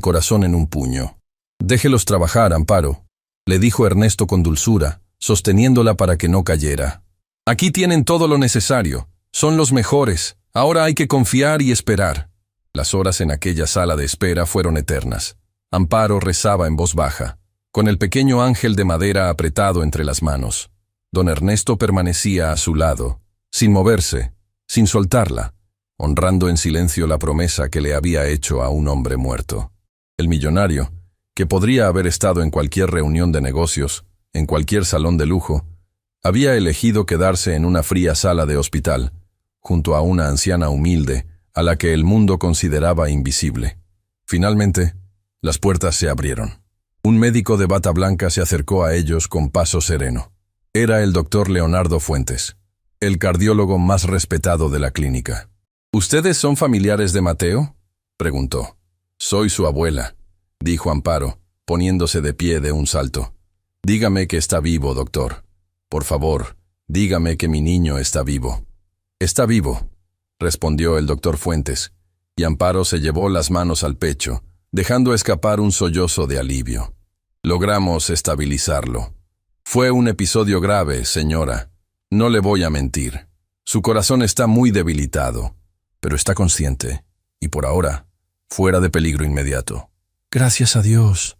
corazón en un puño. «Déjelos trabajar, Amparo», le dijo Ernesto con dulzura, sosteniéndola para que no cayera. «Aquí tienen todo lo necesario. Son los mejores. Ahora hay que confiar y esperar». Las horas en aquella sala de espera fueron eternas. Amparo rezaba en voz baja, con el pequeño ángel de madera apretado entre las manos. Don Ernesto permanecía a su lado, sin moverse, sin soltarla, honrando en silencio la promesa que le había hecho a un hombre muerto. El millonario, que podría haber estado en cualquier reunión de negocios, en cualquier salón de lujo, había elegido quedarse en una fría sala de hospital, junto a una anciana humilde a la que el mundo consideraba invisible. Finalmente, las puertas se abrieron. Un médico de bata blanca se acercó a ellos con paso sereno. Era el doctor Leonardo Fuentes, el cardiólogo más respetado de la clínica. ¿Ustedes son familiares de Mateo?, preguntó. Soy su abuela, dijo Amparo, poniéndose de pie de un salto. Dígame que está vivo, doctor. Por favor, dígame que mi niño está vivo. Está vivo, respondió el doctor Fuentes, y Amparo se llevó las manos al pecho, dejando escapar un sollozo de alivio. Logramos estabilizarlo. Fue un episodio grave, señora. No le voy a mentir. Su corazón está muy debilitado, pero está consciente, y por ahora, fuera de peligro inmediato. Gracias a Dios,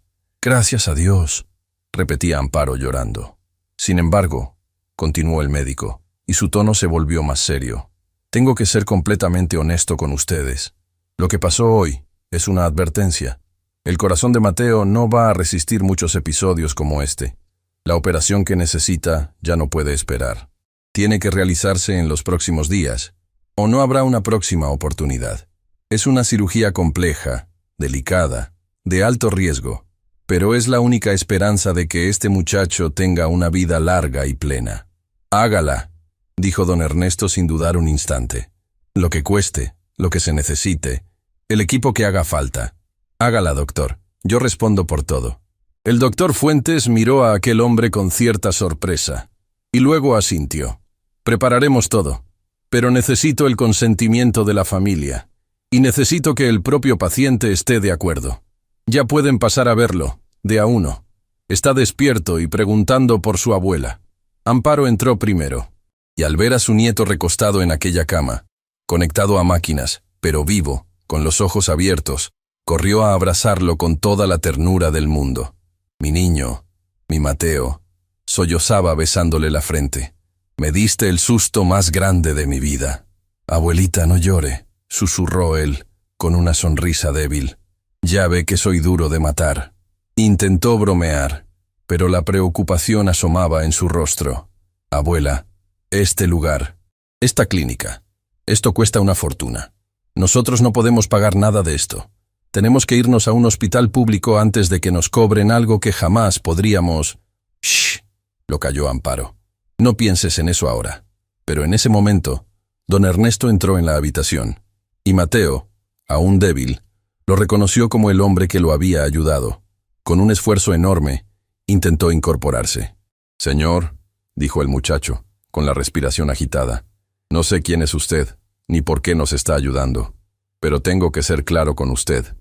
repetía Amparo llorando. Sin embargo, continuó el médico, y su tono se volvió más serio. Tengo que ser completamente honesto con ustedes. Lo que pasó hoy es una advertencia. El corazón de Mateo no va a resistir muchos episodios como este. La operación que necesita ya no puede esperar. Tiene que realizarse en los próximos días, o no habrá una próxima oportunidad. Es una cirugía compleja, delicada, de alto riesgo, pero es la única esperanza de que este muchacho tenga una vida larga y plena. Hágala, dijo don Ernesto sin dudar un instante. Lo que cueste, lo que se necesite, el equipo que haga falta. Hágala, doctor. Yo respondo por todo. El doctor Fuentes miró a aquel hombre con cierta sorpresa, y luego asintió. Prepararemos todo, pero necesito el consentimiento de la familia, y necesito que el propio paciente esté de acuerdo. Ya pueden pasar a verlo, de a uno. Está despierto y preguntando por su abuela. Amparo entró primero, y al ver a su nieto recostado en aquella cama, conectado a máquinas, pero vivo, con los ojos abiertos, corrió a abrazarlo con toda la ternura del mundo. Mi niño, mi Mateo, sollozaba besándole la frente. Me diste el susto más grande de mi vida. Abuelita, no llore, susurró él, con una sonrisa débil. Ya ve que soy duro de matar. Intentó bromear, pero la preocupación asomaba en su rostro. Abuela, este lugar, esta clínica, esto cuesta una fortuna. Nosotros no podemos pagar nada de esto. Tenemos que irnos a un hospital público antes de que nos cobren algo que jamás podríamos... Shh, lo calló Amparo. No pienses en eso ahora. Pero en ese momento, don Ernesto entró en la habitación, y Mateo, aún débil, lo reconoció como el hombre que lo había ayudado. Con un esfuerzo enorme, intentó incorporarse. Señor, dijo el muchacho, con la respiración agitada, no sé quién es usted, ni por qué nos está ayudando, pero tengo que ser claro con usted.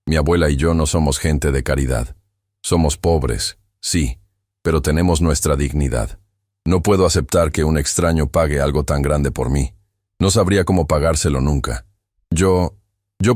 Mi abuela y yo no somos gente de caridad. Somos pobres, sí, pero tenemos nuestra dignidad. No puedo aceptar que un extraño pague algo tan grande por mí. No sabría cómo pagárselo nunca. Yo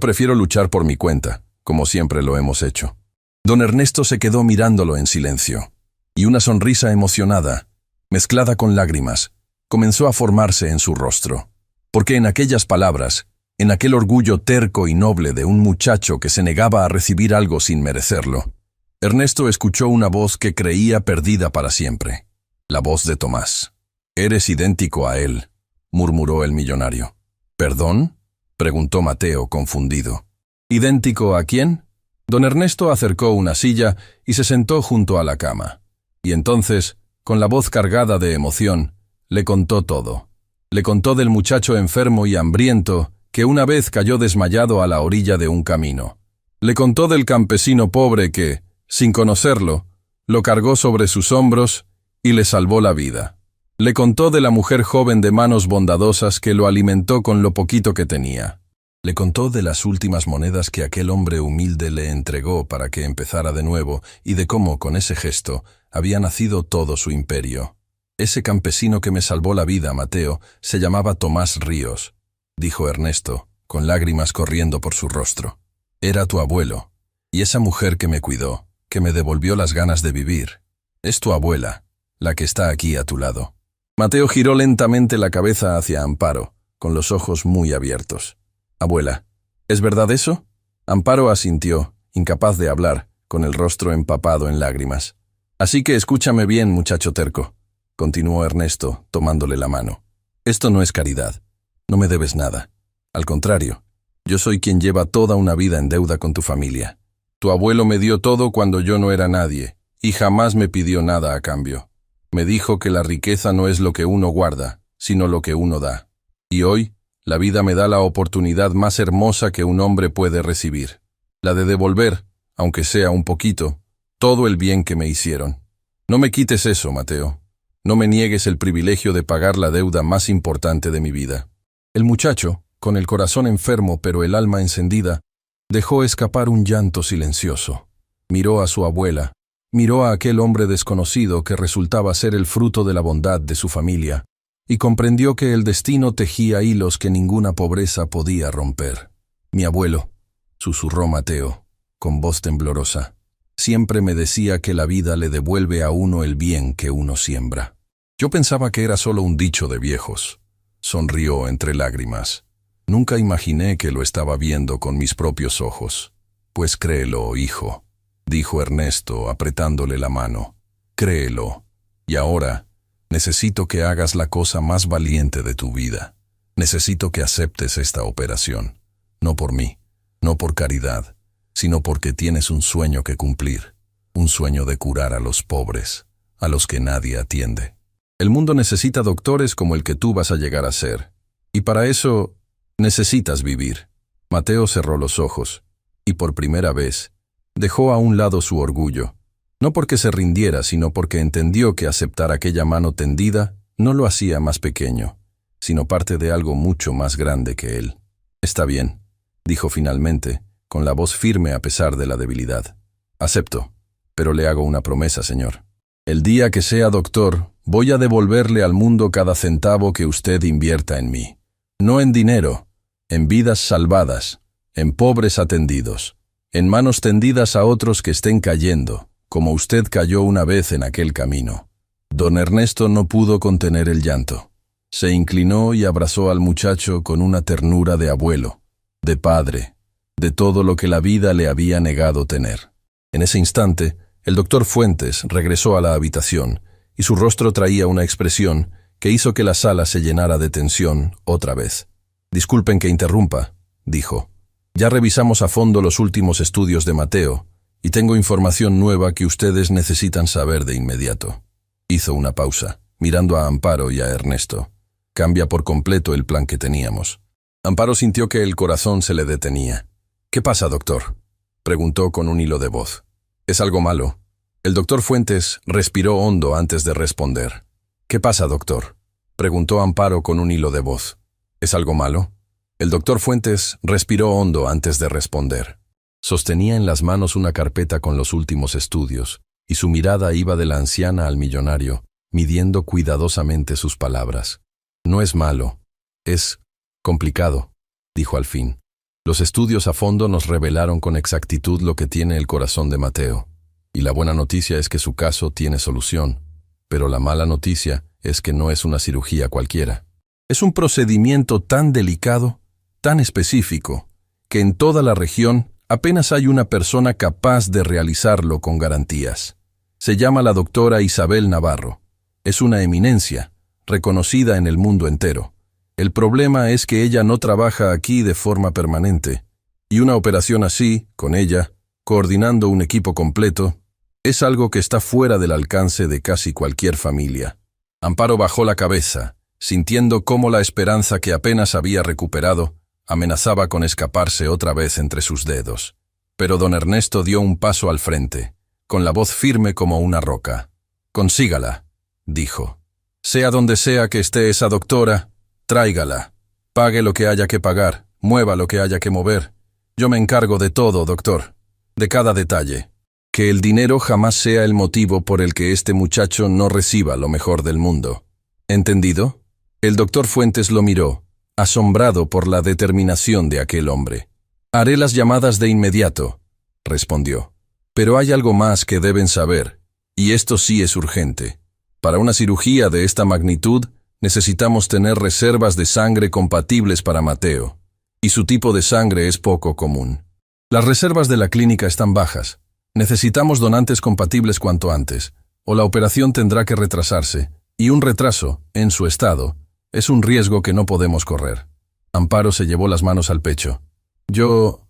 prefiero luchar por mi cuenta, como siempre lo hemos hecho. Don Ernesto se quedó mirándolo en silencio, y una sonrisa emocionada, mezclada con lágrimas, comenzó a formarse en su rostro. Porque en aquellas palabras, en aquel orgullo terco y noble de un muchacho que se negaba a recibir algo sin merecerlo, Ernesto escuchó una voz que creía perdida para siempre. La voz de Tomás. «Eres idéntico a él», murmuró el millonario. «¿Perdón?», preguntó Mateo, confundido. «¿Idéntico a quién?». Don Ernesto acercó una silla y se sentó junto a la cama. Y entonces, con la voz cargada de emoción, le contó todo. Le contó del muchacho enfermo y hambriento que una vez cayó desmayado a la orilla de un camino. Le contó del campesino pobre que, sin conocerlo, lo cargó sobre sus hombros y le salvó la vida. Le contó de la mujer joven de manos bondadosas que lo alimentó con lo poquito que tenía. Le contó de las últimas monedas que aquel hombre humilde le entregó para que empezara de nuevo y de cómo, con ese gesto, había nacido todo su imperio. Ese campesino que me salvó la vida, Mateo, se llamaba Tomás Ríos, dijo Ernesto, con lágrimas corriendo por su rostro. Era tu abuelo, y esa mujer que me cuidó, que me devolvió las ganas de vivir, es tu abuela, la que está aquí a tu lado. Mateo giró lentamente la cabeza hacia Amparo, con los ojos muy abiertos. Abuela, ¿es verdad eso? Amparo asintió, incapaz de hablar, con el rostro empapado en lágrimas. Así que escúchame bien, muchacho terco, continuó Ernesto, tomándole la mano. Esto no es caridad. No me debes nada. Al contrario, yo soy quien lleva toda una vida en deuda con tu familia. Tu abuelo me dio todo cuando yo no era nadie, y jamás me pidió nada a cambio. Me dijo que la riqueza no es lo que uno guarda, sino lo que uno da. Y hoy, la vida me da la oportunidad más hermosa que un hombre puede recibir, la de devolver, aunque sea un poquito, todo el bien que me hicieron. No me quites eso, Mateo. No me niegues el privilegio de pagar la deuda más importante de mi vida. El muchacho, con el corazón enfermo pero el alma encendida, dejó escapar un llanto silencioso. Miró a su abuela, miró a aquel hombre desconocido que resultaba ser el fruto de la bondad de su familia, y comprendió que el destino tejía hilos que ninguna pobreza podía romper. Mi abuelo, susurró Mateo, con voz temblorosa, siempre me decía que la vida le devuelve a uno el bien que uno siembra. Yo pensaba que era solo un dicho de viejos. Sonrió entre lágrimas. Nunca imaginé que lo estaba viendo con mis propios ojos. Pues créelo, hijo, dijo Ernesto, apretándole la mano. Créelo. Y ahora, necesito que hagas la cosa más valiente de tu vida. Necesito que aceptes esta operación. No por mí, no por caridad, sino porque tienes un sueño que cumplir. Un sueño de curar a los pobres, a los que nadie atiende. El mundo necesita doctores como el que tú vas a llegar a ser. Y para eso, necesitas vivir. Mateo cerró los ojos, y por primera vez, dejó a un lado su orgullo. No porque se rindiera, sino porque entendió que aceptar aquella mano tendida no lo hacía más pequeño, sino parte de algo mucho más grande que él. Está bien, dijo finalmente, con la voz firme a pesar de la debilidad. Acepto, pero le hago una promesa, señor. El día que sea doctor, voy a devolverle al mundo cada centavo que usted invierta en mí. No en dinero, en vidas salvadas, en pobres atendidos, en manos tendidas a otros que estén cayendo, como usted cayó una vez en aquel camino. Don Ernesto no pudo contener el llanto. Se inclinó y abrazó al muchacho con una ternura de abuelo, de padre, de todo lo que la vida le había negado tener. En ese instante, el doctor Fuentes regresó a la habitación y su rostro traía una expresión que hizo que la sala se llenara de tensión otra vez. Disculpen que interrumpa, dijo. Ya revisamos a fondo los últimos estudios de Mateo y tengo información nueva que ustedes necesitan saber de inmediato. Hizo una pausa, mirando a Amparo y a Ernesto. Cambia por completo el plan que teníamos. Amparo sintió que el corazón se le detenía. ¿Qué pasa, doctor?, preguntó con un hilo de voz. ¿Es algo malo? El doctor Fuentes respiró hondo antes de responder. ¿Qué pasa, doctor?, preguntó Amparo con un hilo de voz. ¿Es algo malo? El doctor Fuentes respiró hondo antes de responder. Sostenía en las manos una carpeta con los últimos estudios, y su mirada iba de la anciana al millonario, midiendo cuidadosamente sus palabras. No es malo, es complicado, dijo al fin. Los estudios a fondo nos revelaron con exactitud lo que tiene el corazón de Mateo. Y la buena noticia es que su caso tiene solución, pero la mala noticia es que no es una cirugía cualquiera. Es un procedimiento tan delicado, tan específico, que en toda la región apenas hay una persona capaz de realizarlo con garantías. Se llama la doctora Isabel Navarro. Es una eminencia, reconocida en el mundo entero. El problema es que ella no trabaja aquí de forma permanente, y una operación así, con ella, coordinando un equipo completo, es algo que está fuera del alcance de casi cualquier familia. Amparo bajó la cabeza, sintiendo cómo la esperanza que apenas había recuperado amenazaba con escaparse otra vez entre sus dedos. Pero don Ernesto dio un paso al frente, con la voz firme como una roca. «Consígala», dijo. «Sea donde sea que esté esa doctora, tráigala. Pague lo que haya que pagar, mueva lo que haya que mover. Yo me encargo de todo, doctor, de cada detalle. Que el dinero jamás sea el motivo por el que este muchacho no reciba lo mejor del mundo. ¿Entendido?» El doctor Fuentes lo miró, asombrado por la determinación de aquel hombre. «Haré las llamadas de inmediato», respondió. «Pero hay algo más que deben saber, y esto sí es urgente. Para una cirugía de esta magnitud, necesitamos tener reservas de sangre compatibles para Mateo, y su tipo de sangre es poco común. Las reservas de la clínica están bajas. Necesitamos donantes compatibles cuanto antes. o la operación tendrá que retrasarse, y un retraso, en su estado, es un riesgo que no podemos correr. Amparo se llevó las manos al pecho. Yo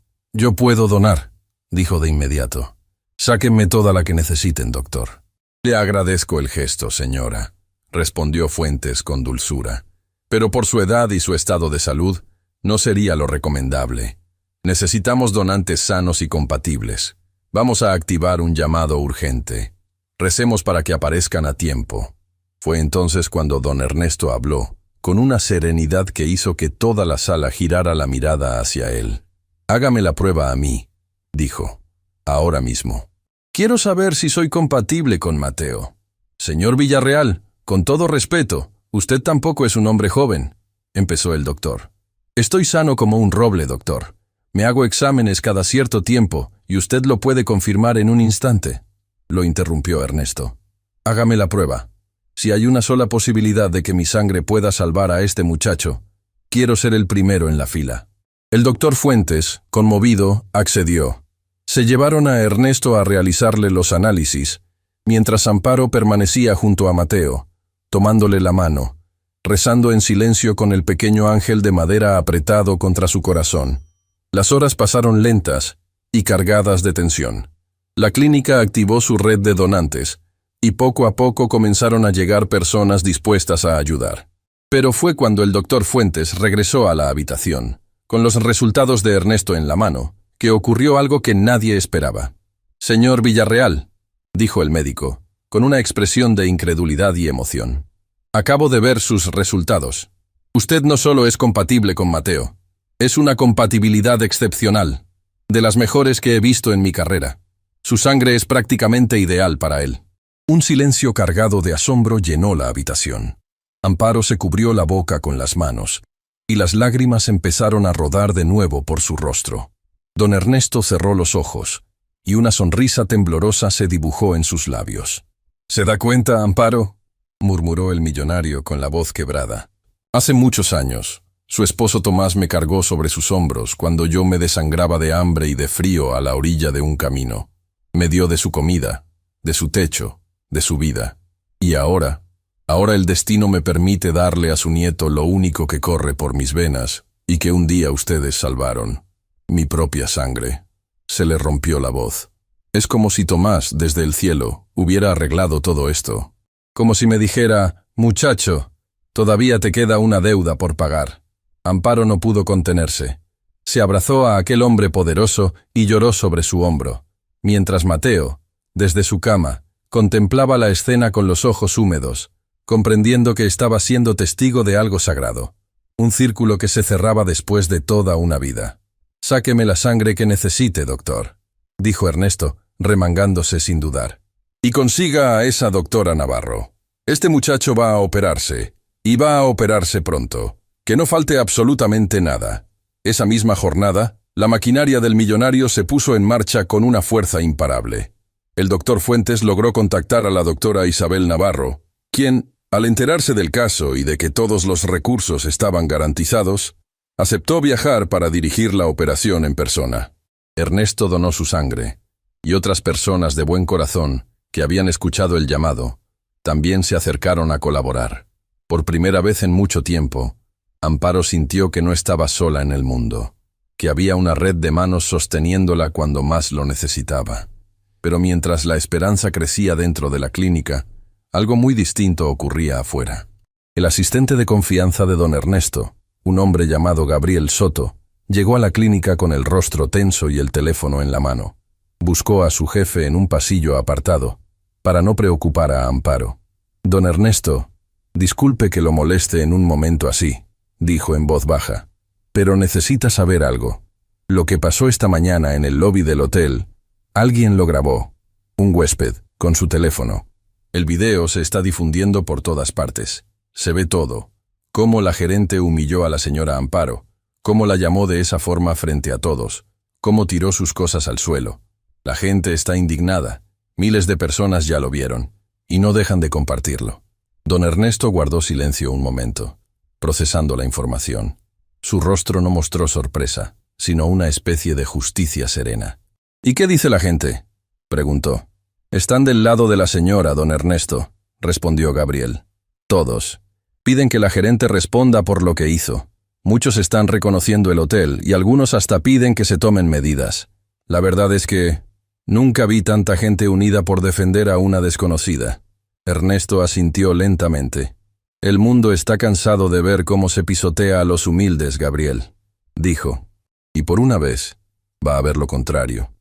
puedo donar, dijo de inmediato. Sáquenme toda la que necesiten, doctor. Le agradezco el gesto, señora, respondió Fuentes con dulzura. Pero por su edad y su estado de salud, no sería lo recomendable. Necesitamos donantes sanos y compatibles. Vamos a activar un llamado urgente. Recemos para que aparezcan a tiempo. Fue entonces cuando don Ernesto habló, con una serenidad que hizo que toda la sala girara la mirada hacia él. Hágame la prueba a mí, dijo, ahora mismo. Quiero saber si soy compatible con Mateo. Señor Villarreal, con todo respeto, usted tampoco es un hombre joven, empezó el doctor. Estoy sano como un roble, doctor. Me hago exámenes cada cierto tiempo y usted lo puede confirmar en un instante. Lo interrumpió Ernesto. Hágame la prueba. Si hay una sola posibilidad de que mi sangre pueda salvar a este muchacho, quiero ser el primero en la fila. El doctor Fuentes, conmovido, accedió. Se llevaron a Ernesto a realizarle los análisis, mientras Amparo permanecía junto a Mateo, tomándole la mano, rezando en silencio con el pequeño ángel de madera apretado contra su corazón. Las horas pasaron lentas y cargadas de tensión. La clínica activó su red de donantes, y poco a poco comenzaron a llegar personas dispuestas a ayudar. Pero fue cuando el doctor Fuentes regresó a la habitación, con los resultados de Ernesto en la mano, que ocurrió algo que nadie esperaba. Señor Villarreal, dijo el médico, con una expresión de incredulidad y emoción. Acabo de ver sus resultados. Usted no solo es compatible con Mateo, es una compatibilidad excepcional, de las mejores que he visto en mi carrera. Su sangre es prácticamente ideal para él. Un silencio cargado de asombro llenó la habitación. Amparo se cubrió la boca con las manos, y las lágrimas empezaron a rodar de nuevo por su rostro. Don Ernesto cerró los ojos, y una sonrisa temblorosa se dibujó en sus labios. ¿Se da cuenta, Amparo?, murmuró el millonario con la voz quebrada. Hace muchos años, su esposo Tomás me cargó sobre sus hombros cuando yo me desangraba de hambre y de frío a la orilla de un camino. Me dio de su comida, de su techo, de su vida. Y ahora el destino me permite darle a su nieto lo único que corre por mis venas y que un día ustedes salvaron. Mi propia sangre. Se le rompió la voz. Es como si Tomás, desde el cielo, hubiera arreglado todo esto. Como si me dijera, muchacho, todavía te queda una deuda por pagar. Amparo no pudo contenerse. Se abrazó a aquel hombre poderoso y lloró sobre su hombro, mientras Mateo, desde su cama, contemplaba la escena con los ojos húmedos, comprendiendo que estaba siendo testigo de algo sagrado, un círculo que se cerraba después de toda una vida. Sáqueme la sangre que necesite, doctor, dijo Ernesto, remangándose sin dudar. Y consiga a esa doctora Navarro. Este muchacho va a operarse, y va a operarse pronto. Que no falte absolutamente nada. Esa misma jornada, la maquinaria del millonario se puso en marcha con una fuerza imparable. El doctor Fuentes logró contactar a la doctora Isabel Navarro, quien, al enterarse del caso y de que todos los recursos estaban garantizados, aceptó viajar para dirigir la operación en persona. Ernesto donó su sangre, y otras personas de buen corazón, que habían escuchado el llamado, también se acercaron a colaborar. Por primera vez en mucho tiempo, Amparo sintió que no estaba sola en el mundo, que había una red de manos sosteniéndola cuando más lo necesitaba. Pero mientras la esperanza crecía dentro de la clínica, algo muy distinto ocurría afuera. El asistente de confianza de don Ernesto, un hombre llamado Gabriel Soto, llegó a la clínica con el rostro tenso y el teléfono en la mano. Buscó a su jefe en un pasillo apartado, para no preocupar a Amparo. Don Ernesto, disculpe que lo moleste en un momento así, dijo en voz baja, pero necesita saber algo. Lo que pasó esta mañana en el lobby del hotel, alguien lo grabó, un huésped, con su teléfono. El video se está difundiendo por todas partes. Se ve todo. Cómo la gerente humilló a la señora Amparo, cómo la llamó de esa forma frente a todos, cómo tiró sus cosas al suelo. La gente está indignada. Miles de personas ya lo vieron, y no dejan de compartirlo. Don Ernesto guardó silencio un momento, procesando la información. Su rostro no mostró sorpresa, sino una especie de justicia serena. «¿Y qué dice la gente?», preguntó. Están del lado de la señora, don Ernesto, respondió Gabriel. Todos. Piden que la gerente responda por lo que hizo. Muchos están reconociendo el hotel y algunos hasta piden que se tomen medidas. La verdad es que nunca vi tanta gente unida por defender a una desconocida. Ernesto asintió lentamente. El mundo está cansado de ver cómo se pisotea a los humildes, Gabriel, dijo. Y por una vez, va a ver lo contrario.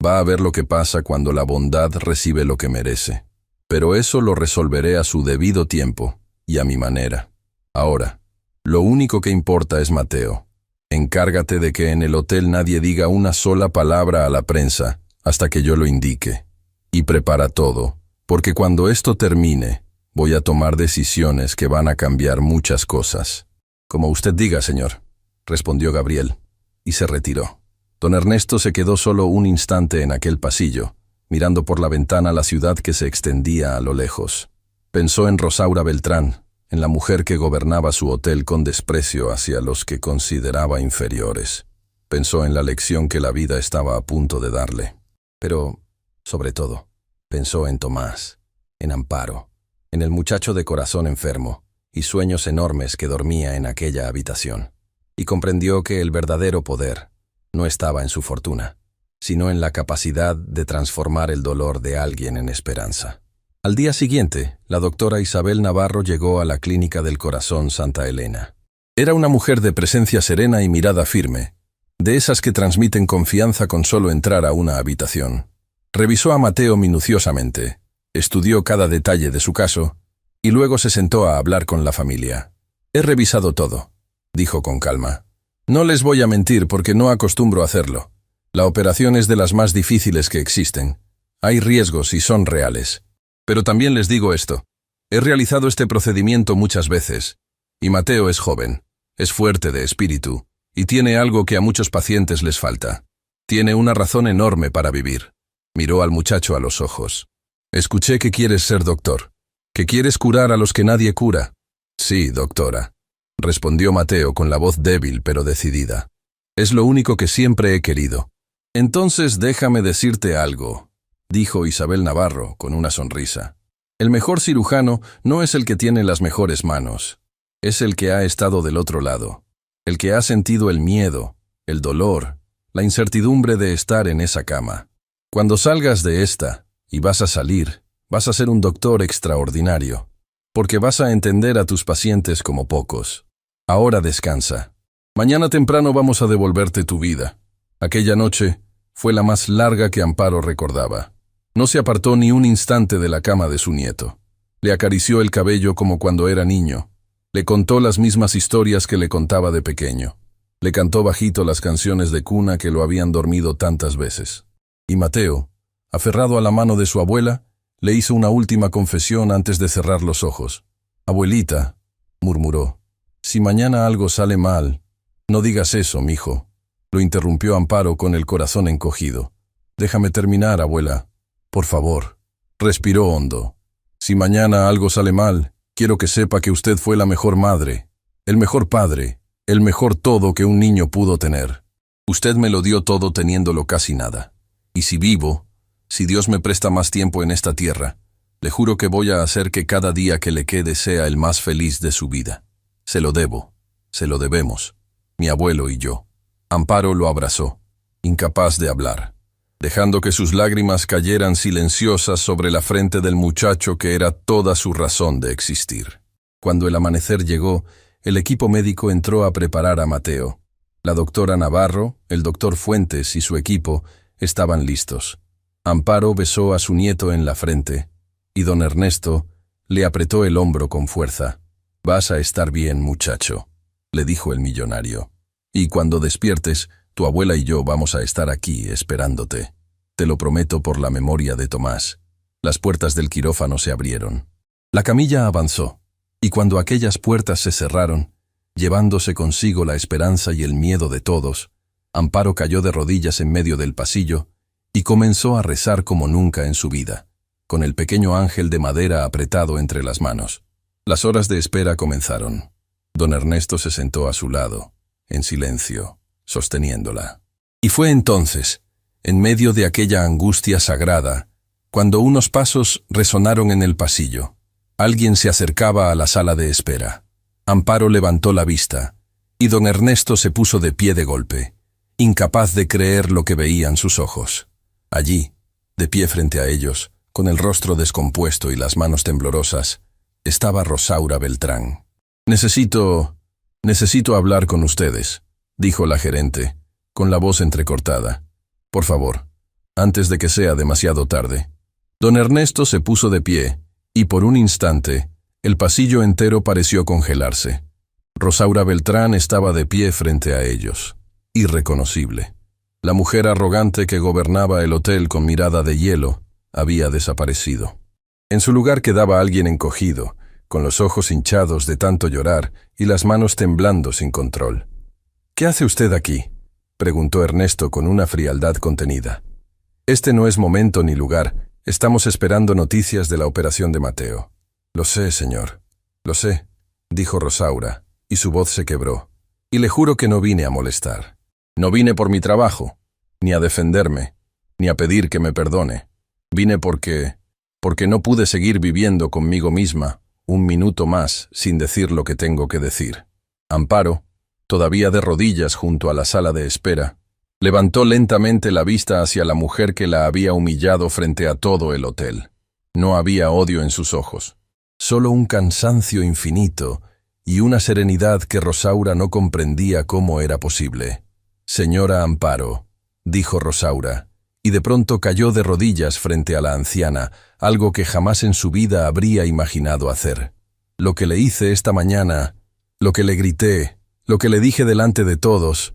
Va a ver lo que pasa cuando la bondad recibe lo que merece. Pero eso lo resolveré a su debido tiempo y a mi manera. Ahora, lo único que importa es Mateo. Encárgate de que en el hotel nadie diga una sola palabra a la prensa hasta que yo lo indique. Y prepara todo, porque cuando esto termine, voy a tomar decisiones que van a cambiar muchas cosas. Como usted diga, señor, respondió Gabriel, y se retiró. Don Ernesto se quedó solo un instante en aquel pasillo, mirando por la ventana la ciudad que se extendía a lo lejos. Pensó en Rosaura Beltrán, en la mujer que gobernaba su hotel con desprecio hacia los que consideraba inferiores. Pensó en la lección que la vida estaba a punto de darle. Pero, sobre todo, pensó en Tomás, en Amparo, en el muchacho de corazón enfermo y sueños enormes que dormía en aquella habitación. Y comprendió que el verdadero poder no estaba en su fortuna, sino en la capacidad de transformar el dolor de alguien en esperanza. Al día siguiente, la doctora Isabel Navarro llegó a la Clínica del Corazón Santa Elena. Era una mujer de presencia serena y mirada firme, de esas que transmiten confianza con solo entrar a una habitación. Revisó a Mateo minuciosamente, estudió cada detalle de su caso, y luego se sentó a hablar con la familia. «He revisado todo», dijo con calma. «No les voy a mentir porque no acostumbro a hacerlo. La operación es de las más difíciles que existen. Hay riesgos y son reales. Pero también les digo esto. He realizado este procedimiento muchas veces, y Mateo es joven, es fuerte de espíritu, y tiene algo que a muchos pacientes les falta. Tiene una razón enorme para vivir». Miró al muchacho a los ojos. «Escuché que quieres ser doctor, que quieres curar a los que nadie cura». «Sí, doctora», respondió Mateo con la voz débil pero decidida. «Es lo único que siempre he querido». «Entonces déjame decirte algo», dijo Isabel Navarro con una sonrisa. «El mejor cirujano no es el que tiene las mejores manos, es el que ha estado del otro lado, el que ha sentido el miedo, el dolor, la incertidumbre de estar en esa cama. Cuando salgas de esta, y vas a salir, vas a ser un doctor extraordinario, porque vas a entender a tus pacientes como pocos. Ahora descansa. Mañana temprano vamos a devolverte tu vida». Aquella noche fue la más larga que Amparo recordaba. No se apartó ni un instante de la cama de su nieto. Le acarició el cabello como cuando era niño. Le contó las mismas historias que le contaba de pequeño. Le cantó bajito las canciones de cuna que lo habían dormido tantas veces. Y Mateo, aferrado a la mano de su abuela, le hizo una última confesión antes de cerrar los ojos. «Abuelita», murmuró, «si mañana algo sale mal, no digas eso, mijo». Lo interrumpió Amparo con el corazón encogido. «Déjame terminar, abuela. Por favor». Respiró hondo. «Si mañana algo sale mal, quiero que sepa que usted fue la mejor madre, el mejor padre, el mejor todo que un niño pudo tener. Usted me lo dio todo teniéndolo casi nada. Y si vivo, si Dios me presta más tiempo en esta tierra, le juro que voy a hacer que cada día que le quede sea el más feliz de su vida. Se lo debo, se lo debemos, mi abuelo y yo». Amparo lo abrazó, incapaz de hablar, dejando que sus lágrimas cayeran silenciosas sobre la frente del muchacho que era toda su razón de existir. Cuando el amanecer llegó, el equipo médico entró a preparar a Mateo. La doctora Navarro, el doctor Fuentes y su equipo estaban listos. Amparo besó a su nieto en la frente, y don Ernesto le apretó el hombro con fuerza. «Vas a estar bien, muchacho», le dijo el millonario. «Y cuando despiertes, tu abuela y yo vamos a estar aquí esperándote. Te lo prometo por la memoria de Tomás». Las puertas del quirófano se abrieron. La camilla avanzó, y cuando aquellas puertas se cerraron, llevándose consigo la esperanza y el miedo de todos, Amparo cayó de rodillas en medio del pasillo y comenzó a rezar como nunca en su vida, con el pequeño ángel de madera apretado entre las manos. Las horas de espera comenzaron. Don Ernesto se sentó a su lado, en silencio, sosteniéndola. Y fue entonces, en medio de aquella angustia sagrada, cuando unos pasos resonaron en el pasillo. Alguien se acercaba a la sala de espera. Amparo levantó la vista, y don Ernesto se puso de pie de golpe, incapaz de creer lo que veían sus ojos. Allí, de pie frente a ellos, con el rostro descompuesto y las manos temblorosas, estaba Rosaura Beltrán. Necesito hablar con ustedes», dijo la gerente, con la voz entrecortada. «Por favor, antes de que sea demasiado tarde». Don Ernesto se puso de pie, y por un instante, el pasillo entero pareció congelarse. Rosaura Beltrán estaba de pie frente a ellos, irreconocible. La mujer arrogante que gobernaba el hotel con mirada de hielo había desaparecido. En su lugar quedaba alguien encogido, con los ojos hinchados de tanto llorar y las manos temblando sin control. «¿Qué hace usted aquí?», preguntó Ernesto con una frialdad contenida. «Este no es momento ni lugar. Estamos esperando noticias de la operación de Mateo». «Lo sé, señor, lo sé», dijo Rosaura, y su voz se quebró. «Y le juro que no vine a molestar. No vine por mi trabajo, ni a defenderme, ni a pedir que me perdone. Vine porque no pude seguir viviendo conmigo misma un minuto más sin decir lo que tengo que decir». Amparo, todavía de rodillas junto a la sala de espera, levantó lentamente la vista hacia la mujer que la había humillado frente a todo el hotel. No había odio en sus ojos, solo un cansancio infinito y una serenidad que Rosaura no comprendía cómo era posible. «Señora Amparo», dijo Rosaura, y de pronto cayó de rodillas frente a la anciana, algo que jamás en su vida habría imaginado hacer. «Lo que le hice esta mañana, lo que le grité, lo que le dije delante de todos,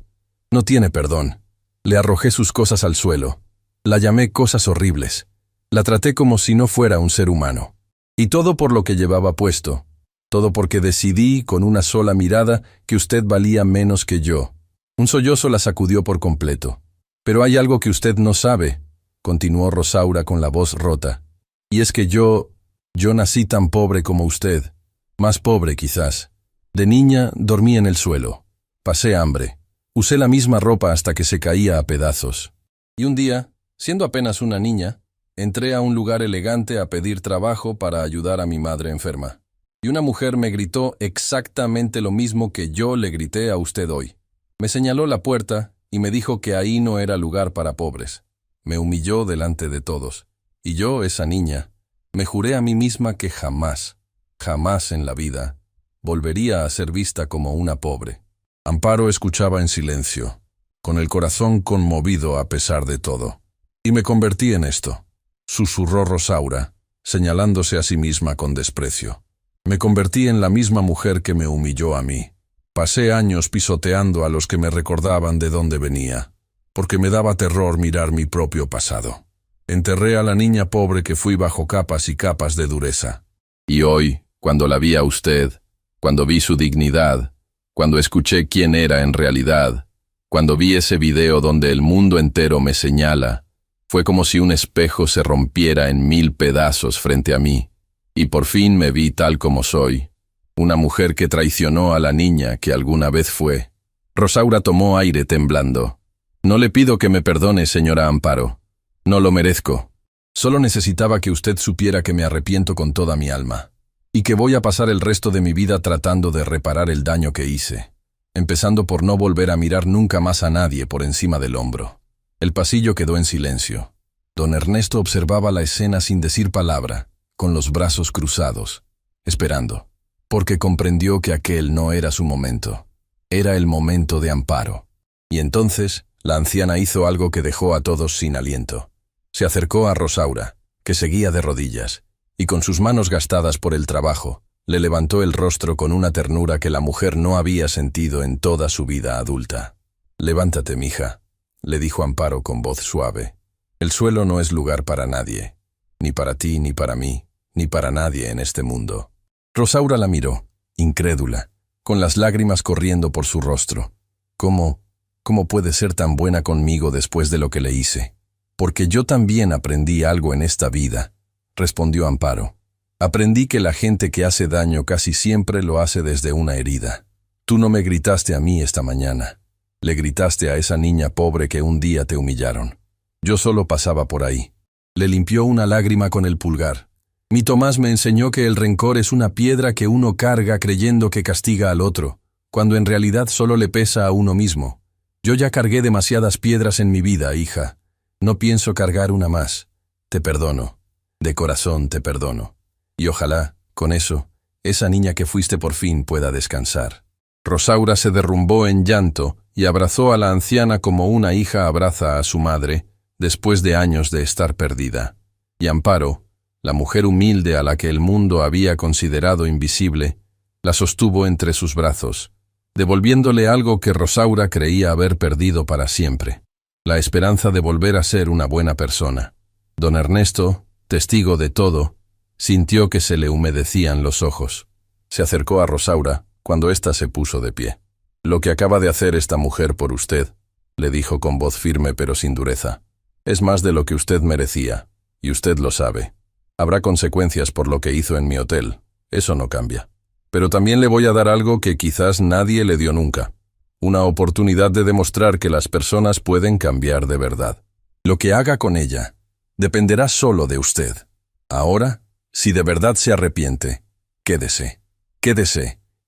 no tiene perdón. Le arrojé sus cosas al suelo, la llamé cosas horribles, la traté como si no fuera un ser humano. Y todo por lo que llevaba puesto, todo porque decidí con una sola mirada que usted valía menos que yo». Un sollozo la sacudió por completo. «Pero hay algo que usted no sabe», continuó Rosaura con la voz rota, «y es que yo nací tan pobre como usted, más pobre quizás. De niña dormí en el suelo, pasé hambre, usé la misma ropa hasta que se caía a pedazos. Y un día, siendo apenas una niña, entré a un lugar elegante a pedir trabajo para ayudar a mi madre enferma. Y una mujer me gritó exactamente lo mismo que yo le grité a usted hoy. Me señaló la puerta y me dijo que ahí no era lugar para pobres. Me humilló delante de todos. Y yo, esa niña, me juré a mí misma que jamás, jamás en la vida, volvería a ser vista como una pobre». Amparo escuchaba en silencio, con el corazón conmovido a pesar de todo. «Y me convertí en esto», susurró Rosaura, señalándose a sí misma con desprecio. «Me convertí en la misma mujer que me humilló a mí. Pasé años pisoteando a los que me recordaban de dónde venía, porque me daba terror mirar mi propio pasado. Enterré a la niña pobre que fui bajo capas y capas de dureza. Y hoy, cuando la vi a usted, cuando vi su dignidad, cuando escuché quién era en realidad, cuando vi ese video donde el mundo entero me señala, fue como si un espejo se rompiera en 1000 pedazos frente a mí, y por fin me vi tal como soy. Una mujer que traicionó a la niña que alguna vez fue». Rosaura tomó aire temblando. «No le pido que me perdone, señora Amparo. No lo merezco. Solo necesitaba que usted supiera que me arrepiento con toda mi alma, y que voy a pasar el resto de mi vida tratando de reparar el daño que hice, empezando por no volver a mirar nunca más a nadie por encima del hombro». El pasillo quedó en silencio. Don Ernesto observaba la escena sin decir palabra, con los brazos cruzados, esperando, porque comprendió que aquel no era su momento. Era el momento de Amparo. Y entonces, la anciana hizo algo que dejó a todos sin aliento. Se acercó a Rosaura, que seguía de rodillas, y con sus manos gastadas por el trabajo, le levantó el rostro con una ternura que la mujer no había sentido en toda su vida adulta. «Levántate, mija», le dijo Amparo con voz suave. «El suelo no es lugar para nadie, ni para ti, ni para mí, ni para nadie en este mundo». Rosaura la miró, incrédula, con las lágrimas corriendo por su rostro. ¿Cómo puede ser tan buena conmigo después de lo que le hice? «Porque yo también aprendí algo en esta vida», respondió Amparo. «Aprendí que la gente que hace daño casi siempre lo hace desde una herida. Tú no me gritaste a mí esta mañana. Le gritaste a esa niña pobre que un día te humillaron. Yo solo pasaba por ahí. Le limpió una lágrima con el pulgar. Mi Tomás me enseñó que el rencor es una piedra que uno carga creyendo que castiga al otro, cuando en realidad solo le pesa a uno mismo. Yo ya cargué demasiadas piedras en mi vida, hija. No pienso cargar una más. Te perdono. De corazón te perdono. Y ojalá, con eso, esa niña que fuiste por fin pueda descansar. Rosaura se derrumbó en llanto y abrazó a la anciana como una hija abraza a su madre, después de años de estar perdida. Y Amparo, la mujer humilde a la que el mundo había considerado invisible, la sostuvo entre sus brazos, devolviéndole algo que Rosaura creía haber perdido para siempre: la esperanza de volver a ser una buena persona. Don Ernesto, testigo de todo, sintió que se le humedecían los ojos. Se acercó a Rosaura cuando ésta se puso de pie. «Lo que acaba de hacer esta mujer por usted», le dijo con voz firme pero sin dureza, «es más de lo que usted merecía, y usted lo sabe. Habrá consecuencias por lo que hizo en mi hotel, eso no cambia. Pero también le voy a dar algo que quizás nadie le dio nunca. Una oportunidad de demostrar que las personas pueden cambiar de verdad. Lo que haga con ella dependerá solo de usted. Ahora, si de verdad se arrepiente, quédese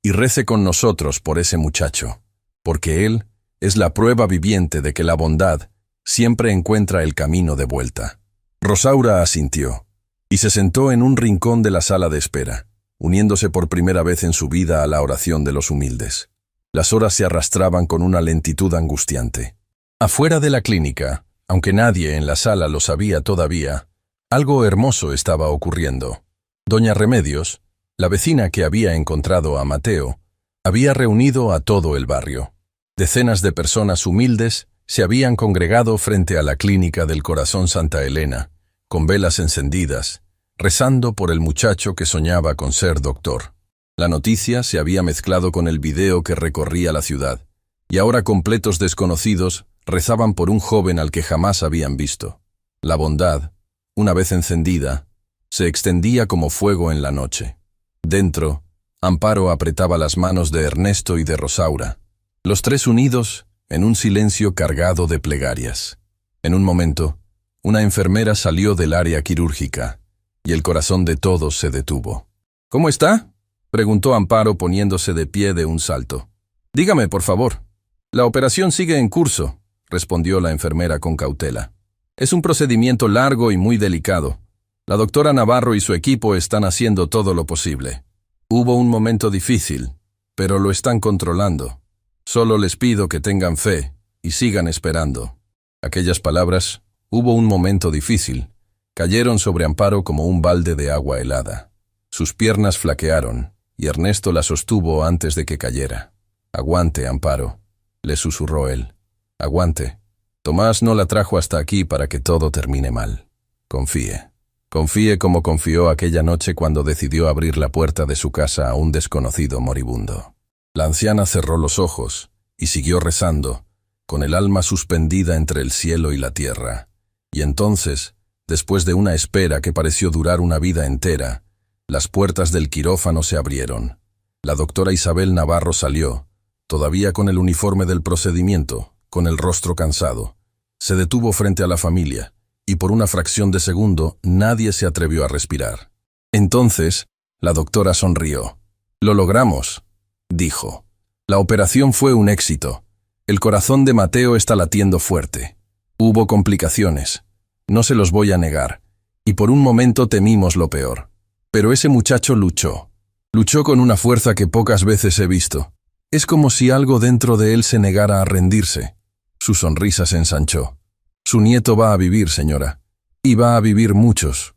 y rece con nosotros por ese muchacho, porque él es la prueba viviente de que la bondad siempre encuentra el camino de vuelta». Rosaura asintió y se sentó en un rincón de la sala de espera, uniéndose por primera vez en su vida a la oración de los humildes. Las horas se arrastraban con una lentitud angustiante. Afuera de la clínica, aunque nadie en la sala lo sabía todavía, algo hermoso estaba ocurriendo. Doña Remedios, la vecina que había encontrado a Mateo, había reunido a todo el barrio. Decenas de personas humildes se habían congregado frente a la clínica del Corazón Santa Elena, con velas encendidas, rezando por el muchacho que soñaba con ser doctor. La noticia se había mezclado con el video que recorría la ciudad, y ahora completos desconocidos rezaban por un joven al que jamás habían visto. La bondad, una vez encendida, se extendía como fuego en la noche. Dentro, Amparo apretaba las manos de Ernesto y de Rosaura, los tres unidos en un silencio cargado de plegarias. En un momento, una enfermera salió del área quirúrgica, y el corazón de todos se detuvo. «¿Cómo está?», preguntó Amparo poniéndose de pie de un salto. «Dígame, por favor». «La operación sigue en curso», respondió la enfermera con cautela. «Es un procedimiento largo y muy delicado. La doctora Navarro y su equipo están haciendo todo lo posible. Hubo un momento difícil, pero lo están controlando. Solo les pido que tengan fe y sigan esperando». Aquellas palabras, «hubo un momento difícil», cayeron sobre Amparo como un balde de agua helada. Sus piernas flaquearon, y Ernesto la sostuvo antes de que cayera. «Aguante, Amparo», le susurró él. «Aguante. Tomás no la trajo hasta aquí para que todo termine mal. Confíe. Confíe como confió aquella noche cuando decidió abrir la puerta de su casa a un desconocido moribundo». La anciana cerró los ojos y siguió rezando, con el alma suspendida entre el cielo y la tierra. Y entonces, después de una espera que pareció durar una vida entera, las puertas del quirófano se abrieron. La doctora Isabel Navarro salió, todavía con el uniforme del procedimiento, con el rostro cansado. Se detuvo frente a la familia, y por una fracción de segundo nadie se atrevió a respirar. Entonces, la doctora sonrió. «Lo logramos», dijo. «La operación fue un éxito. El corazón de Mateo está latiendo fuerte. Hubo complicaciones, no se los voy a negar, y por un momento temimos lo peor. Pero ese muchacho luchó. Luchó con una fuerza que pocas veces he visto. Es como si algo dentro de él se negara a rendirse». Su sonrisa se ensanchó. «Su nieto va a vivir, señora. Y va a vivir muchos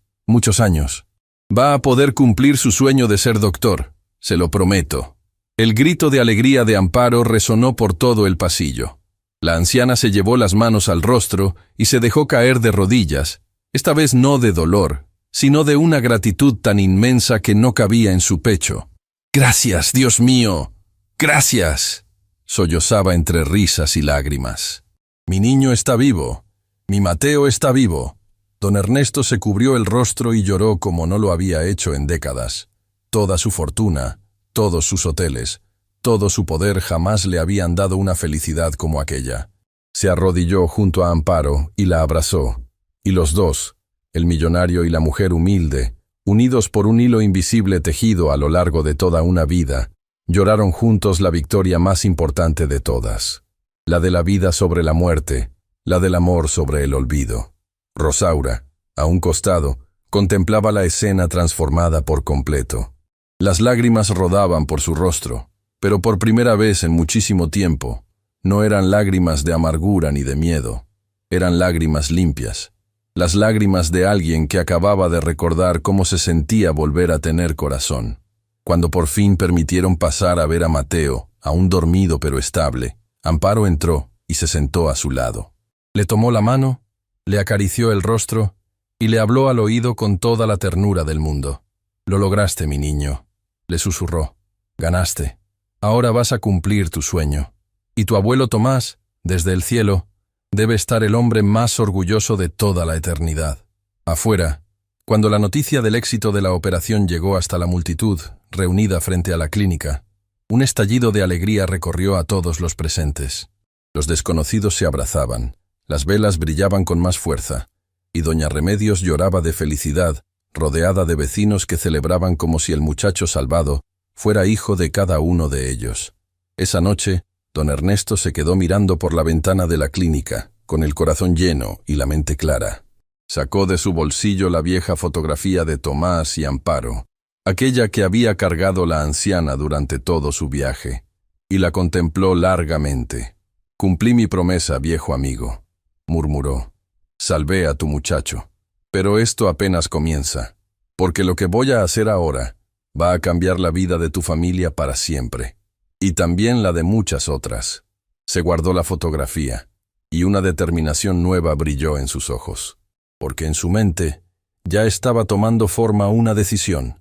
años. Va a poder cumplir su sueño de ser doctor, se lo prometo». El grito de alegría de Amparo resonó por todo el pasillo. La anciana se llevó las manos al rostro y se dejó caer de rodillas, esta vez no de dolor, sino de una gratitud tan inmensa que no cabía en su pecho. «Gracias, Dios mío, gracias», sollozaba entre risas y lágrimas. «Mi niño está vivo, mi Mateo está vivo». Don Ernesto se cubrió el rostro y lloró como no lo había hecho en décadas. Toda su fortuna, todos sus hoteles, todo su poder jamás le habían dado una felicidad como aquella. Se arrodilló junto a Amparo y la abrazó, y los dos, El millonario y la mujer humilde, unidos por un hilo invisible tejido a lo largo de toda una vida, lloraron juntos la victoria más importante de todas, la de la vida sobre la muerte, la del amor sobre el olvido. Rosaura, a un costado, contemplaba la escena transformada por completo. Las lágrimas rodaban por su rostro, pero por primera vez en muchísimo tiempo, no eran lágrimas de amargura ni de miedo, eran lágrimas limpias, las lágrimas de alguien que acababa de recordar cómo se sentía volver a tener corazón. Cuando por fin permitieron pasar a ver a Mateo, aún dormido pero estable, Amparo entró y se sentó a su lado. Le tomó la mano, le acarició el rostro y le habló al oído con toda la ternura del mundo. «Lo lograste, mi niño», le susurró. «Ganaste. Ahora vas a cumplir tu sueño. Y tu abuelo Tomás, desde el cielo, debe estar el hombre más orgulloso de toda la eternidad». Afuera, cuando la noticia del éxito de la operación llegó hasta la multitud reunida frente a la clínica, un estallido de alegría recorrió a todos los presentes. Los desconocidos se abrazaban, las velas brillaban con más fuerza, y doña Remedios lloraba de felicidad, rodeada de vecinos que celebraban como si el muchacho salvado fuera hijo de cada uno de ellos. Esa noche, don Ernesto se quedó mirando por la ventana de la clínica, con el corazón lleno y la mente clara. Sacó de su bolsillo la vieja fotografía de Tomás y Amparo, aquella que había cargado la anciana durante todo su viaje, y la contempló largamente. «Cumplí mi promesa, viejo amigo», murmuró. «Salvé a tu muchacho. Pero esto apenas comienza, porque lo que voy a hacer ahora va a cambiar la vida de tu familia para siempre, y también la de muchas otras». Se guardó la fotografía, y una determinación nueva brilló en sus ojos, porque en su mente ya estaba tomando forma una decisión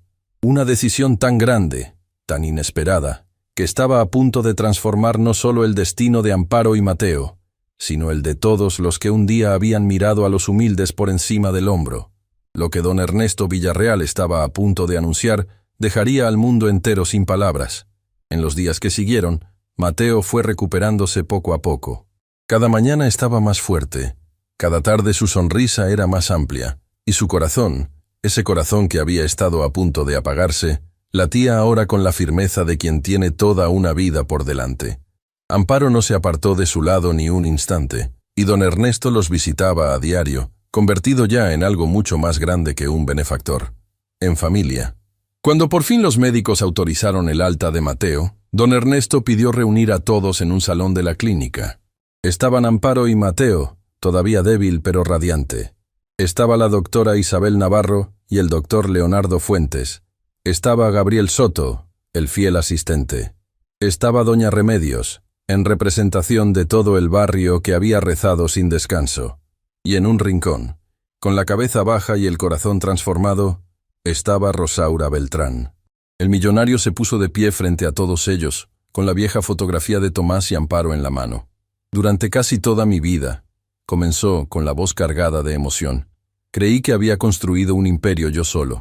tan grande, tan inesperada, que estaba a punto de transformar no solo el destino de Amparo y Mateo, sino el de todos los que un día habían mirado a los humildes por encima del hombro. Lo que don Ernesto Villarreal estaba a punto de anunciar dejaría al mundo entero sin palabras. En los días que siguieron, Mateo fue recuperándose poco a poco. Cada mañana estaba más fuerte, cada tarde su sonrisa era más amplia, y su corazón, ese corazón que había estado a punto de apagarse, latía ahora con la firmeza de quien tiene toda una vida por delante. Amparo no se apartó de su lado ni un instante, y don Ernesto los visitaba a diario, convertido ya en algo mucho más grande que un benefactor, en familia. Cuando por fin los médicos autorizaron el alta de Mateo, don Ernesto pidió reunir a todos en un salón de la clínica. Estaban Amparo y Mateo, todavía débil pero radiante. Estaba la doctora Isabel Navarro y el doctor Leonardo Fuentes. Estaba Gabriel Soto, el fiel asistente. Estaba doña Remedios, en representación de todo el barrio que había rezado sin descanso. Y en un rincón, con la cabeza baja y el corazón transformado, estaba Rosaura Beltrán. El millonario se puso de pie frente a todos ellos, con la vieja fotografía de Tomás y Amparo en la mano. «Durante casi toda mi vida», comenzó con la voz cargada de emoción, «creí que había construido un imperio yo solo.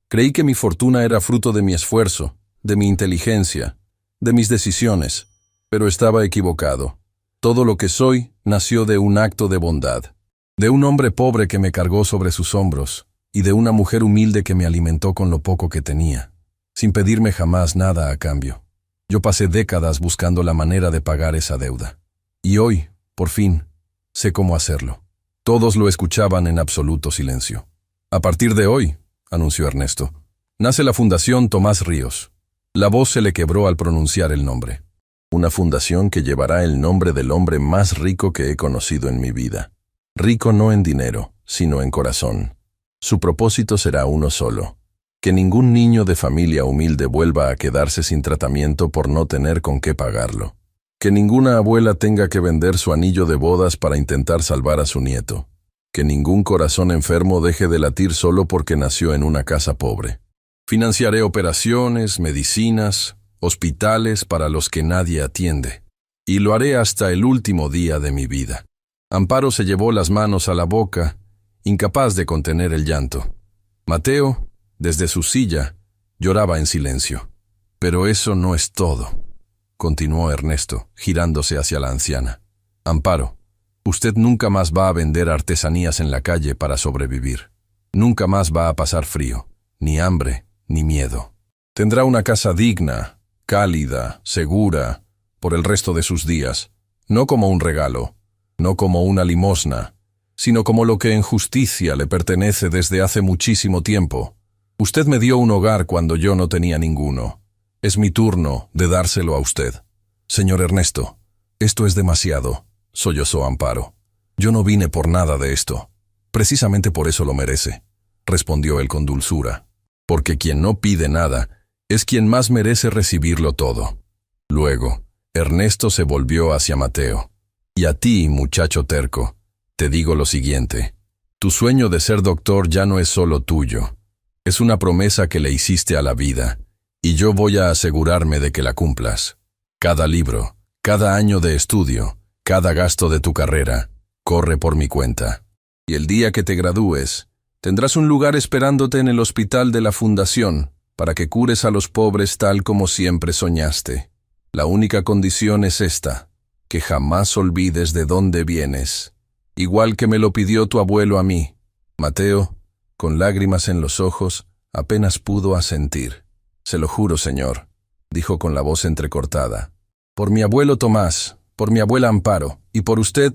Creí que mi fortuna era fruto de mi esfuerzo, de mi inteligencia, de mis decisiones, pero estaba equivocado. Todo lo que soy nació de un acto de bondad, de un hombre pobre que me cargó sobre sus hombros y de una mujer humilde que me alimentó con lo poco que tenía, sin pedirme jamás nada a cambio. Yo pasé décadas buscando la manera de pagar esa deuda. Y hoy, por fin, sé cómo hacerlo». Todos lo escuchaban en absoluto silencio. «A partir de hoy», anunció Ernesto, «nace la Fundación Tomás Ríos». La voz se le quebró al pronunciar el nombre. «Una fundación que llevará el nombre del hombre más rico que he conocido en mi vida. Rico no en dinero, sino en corazón. Su propósito será uno solo: que ningún niño de familia humilde vuelva a quedarse sin tratamiento por no tener con qué pagarlo. Que ninguna abuela tenga que vender su anillo de bodas para intentar salvar a su nieto. Que ningún corazón enfermo deje de latir solo porque nació en una casa pobre. Financiaré operaciones, medicinas, hospitales para los que nadie atiende. Y lo haré hasta el último día de mi vida». Amparo se llevó las manos a la boca, incapaz de contener el llanto. Mateo, desde su silla, lloraba en silencio. «Pero eso no es todo», continuó Ernesto, girándose hacia la anciana. «Amparo, usted nunca más va a vender artesanías en la calle para sobrevivir. Nunca más va a pasar frío, ni hambre, ni miedo. Tendrá una casa digna, cálida, segura, por el resto de sus días, no como un regalo, no como una limosna, sino como lo que en justicia le pertenece desde hace muchísimo tiempo. Usted me dio un hogar cuando yo no tenía ninguno. Es mi turno de dárselo a usted. Señor Ernesto, esto es demasiado, sollozó Amparo. Yo no vine por nada de esto. Precisamente por eso lo merece, respondió él con dulzura. Porque quien no pide nada es quien más merece recibirlo todo. Luego, Ernesto se volvió hacia Mateo. Y a ti, muchacho terco, te digo lo siguiente. Tu sueño de ser doctor ya no es solo tuyo. Es una promesa que le hiciste a la vida, y yo voy a asegurarme de que la cumplas. Cada libro, cada año de estudio, cada gasto de tu carrera, corre por mi cuenta. Y el día que te gradúes, tendrás un lugar esperándote en el hospital de la Fundación para que cures a los pobres tal como siempre soñaste. La única condición es esta, que jamás olvides de dónde vienes, igual que me lo pidió tu abuelo a mí. Mateo, con lágrimas en los ojos, apenas pudo asentir. Se lo juro, señor, dijo con la voz entrecortada. Por mi abuelo Tomás, por mi abuela Amparo, y por usted,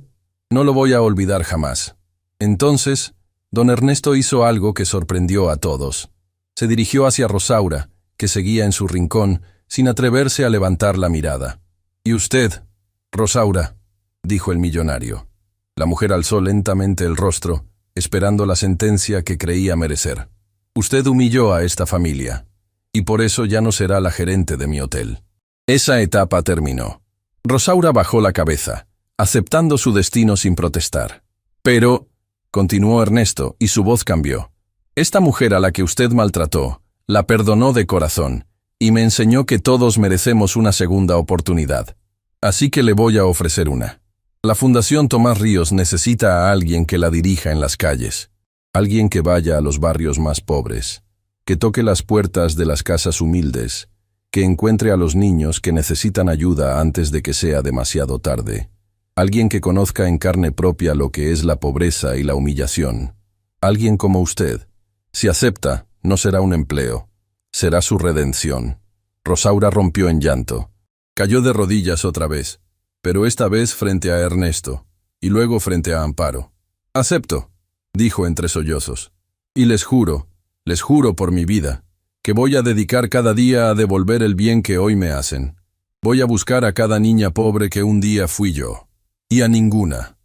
no lo voy a olvidar jamás. Entonces, don Ernesto hizo algo que sorprendió a todos. Se dirigió hacia Rosaura, que seguía en su rincón, sin atreverse a levantar la mirada. «¿Y usted, Rosaura?», dijo el millonario. La mujer alzó lentamente el rostro, esperando la sentencia que creía merecer. «Usted humilló a esta familia, y por eso ya no será la gerente de mi hotel». Esa etapa terminó. Rosaura bajó la cabeza, aceptando su destino sin protestar. «Pero», continuó Ernesto, y su voz cambió, «esta mujer a la que usted maltrató, la perdonó de corazón, y me enseñó que todos merecemos una segunda oportunidad. Así que le voy a ofrecer una. La Fundación Tomás Ríos necesita a alguien que la dirija en las calles, alguien que vaya a los barrios más pobres, que toque las puertas de las casas humildes, que encuentre a los niños que necesitan ayuda antes de que sea demasiado tarde, alguien que conozca en carne propia lo que es la pobreza y la humillación, alguien como usted. Si acepta, no será un empleo, será su redención». Rosaura rompió en llanto. Cayó de rodillas otra vez, pero esta vez frente a Ernesto, y luego frente a Amparo. «Acepto», dijo entre sollozos. «Y les juro por mi vida, que voy a dedicar cada día a devolver el bien que hoy me hacen. Voy a buscar a cada niña pobre que un día fui yo. Y a ninguna